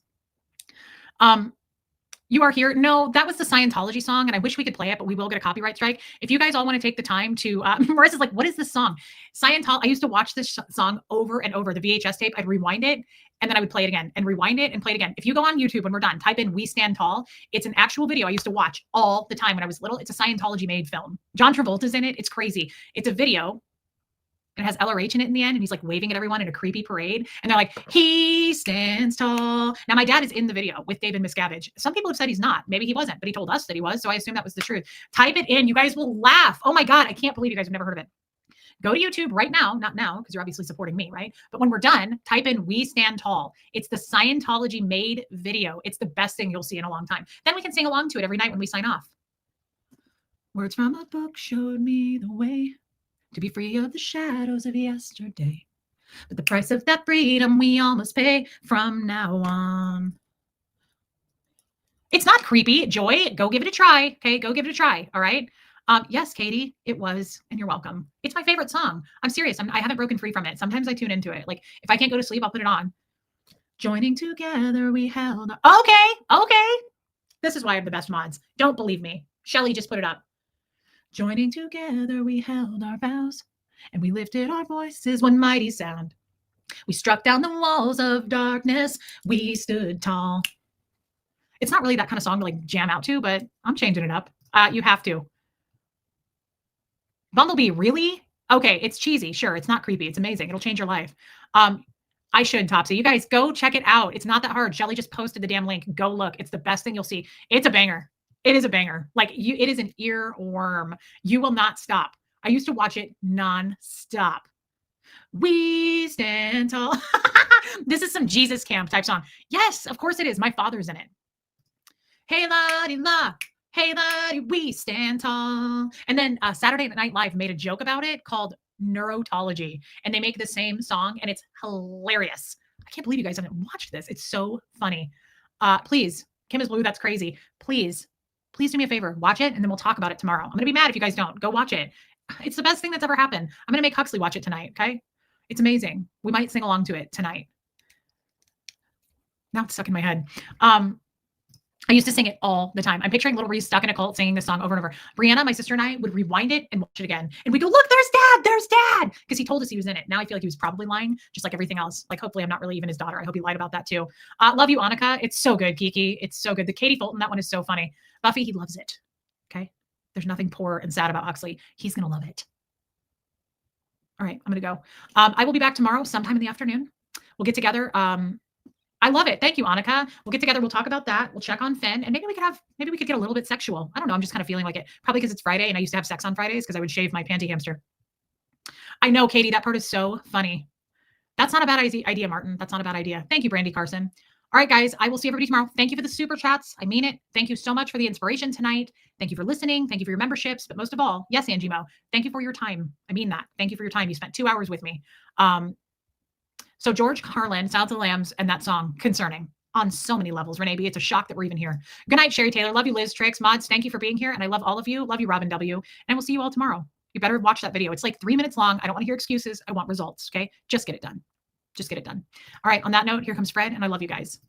You Are Here. No, that was the Scientology song, and I wish we could play it, but we will get a copyright strike. If you guys all want to take the time to, Marissa's like, what is this song? Scientology. I used to watch this song over and over, the VHS tape. I'd rewind it, and then I would play it again, and rewind it, and play it again. If you go on YouTube when we're done, type in We Stand Tall. It's an actual video I used to watch all the time when I was little. It's a Scientology-made film. John Travolta's in it. It's crazy. It's a video. It has LRH in it in the end, and he's like waving at everyone in a creepy parade. And they're like, he stands tall. Now, my dad is in the video with David Miscavige. Some people have said he's not. Maybe he wasn't, but he told us that he was. So I assume that was the truth. Type it in. You guys will laugh. Oh my God. I can't believe you guys have never heard of it. Go to YouTube right now. Not now, because you're obviously supporting me, right? But when we're done, type in We Stand Tall. It's the Scientology made video. It's the best thing you'll see in a long time. Then we can sing along to it every night when we sign off. Words from a book showed me the way to be free of the shadows of yesterday. But the price of that freedom we all must pay from now on. It's not creepy. Joy, go give it a try. Okay, go give it a try. All right. Yes, Katie, it was, and you're welcome. It's my favorite song. I'm serious. I haven't broken free from it. Sometimes I tune into it. Like if I can't go to sleep, I'll put it on. Joining together, we held. Okay. This is why I have the best mods. Don't believe me. Shelly just put it up. Joining together, we held our vows, and we lifted our voices one mighty sound. We struck down the walls of darkness. We stood tall. It's not really that kind of song to like jam out to, but I'm changing it up. You have to. Bumblebee, really? Okay, it's cheesy. Sure, it's not creepy. It's amazing. It'll change your life. I should, Topsy. You guys go check it out. It's not that hard. Shelly just posted the damn link. Go look. It's the best thing you'll see. It's a banger. It is a banger. Like it is an earworm. You will not stop. I used to watch it nonstop. We stand tall. This is some Jesus camp type song. Yes, of course it is. My father's in it. Hey, la-di-la. Hey, la-di, we stand tall. And then Saturday Night Live made a joke about it called Neurotology. And they make the same song, and it's hilarious. I can't believe you guys haven't watched this. It's so funny. Please, Kim is Blue. That's crazy. Please do me a favor. Watch it, and then we'll talk about it tomorrow. I'm going to be mad if you guys don't. Go watch it. It's the best thing that's ever happened. I'm going to make Huxley watch it tonight, okay? It's amazing. We might sing along to it tonight. Now it's stuck in my head. I used to sing it all the time. I'm picturing little Reese stuck in a cult singing this song over and over. Brianna, my sister, and I would rewind it and watch it again. And we go, look, there's dad. Because he told us he was in it. Now I feel like he was probably lying, just like everything else. Like, hopefully I'm not really even his daughter. I hope he lied about that too. Love you, Annika. It's so good, Kiki. It's so good. The Katie Fulton, that one is so funny. Buffy, he loves it. Okay. There's nothing poor and sad about Huxley. He's going to love it. All right. I'm going to go. I will be back tomorrow sometime in the afternoon. We'll get together. I love it. Thank you, Annika. We'll get together. We'll talk about that. We'll check on Finn, and maybe we could get a little bit sexual. I don't know. I'm just kind of feeling like it. Probably because it's Friday, and I used to have sex on Fridays because I would shave my panty hamster. I know, Katie. That part is so funny. That's not a bad idea, Martin. That's not a bad idea. Thank you, Brandy Carson. All right, guys. I will see everybody tomorrow. Thank you for the super chats. I mean it. Thank you so much for the inspiration tonight. Thank you for listening. Thank you for your memberships. But most of all, yes, Angie Mo, thank you for your time. I mean that. Thank you for your time. You spent 2 hours with me. So George Carlin, Silence of the Lambs, and that song, concerning on so many levels. Renee B., it's a shock that we're even here. Good night, Sherry Taylor. Love you, Liz Tricks. Mods, thank you for being here. And I love all of you. Love you, Robin W. And we'll see you all tomorrow. You better watch that video. It's like 3 minutes long. I don't want to hear excuses. I want results. Okay. Just get it done. Just get it done. All right. On that note, here comes Fred, and I love you guys.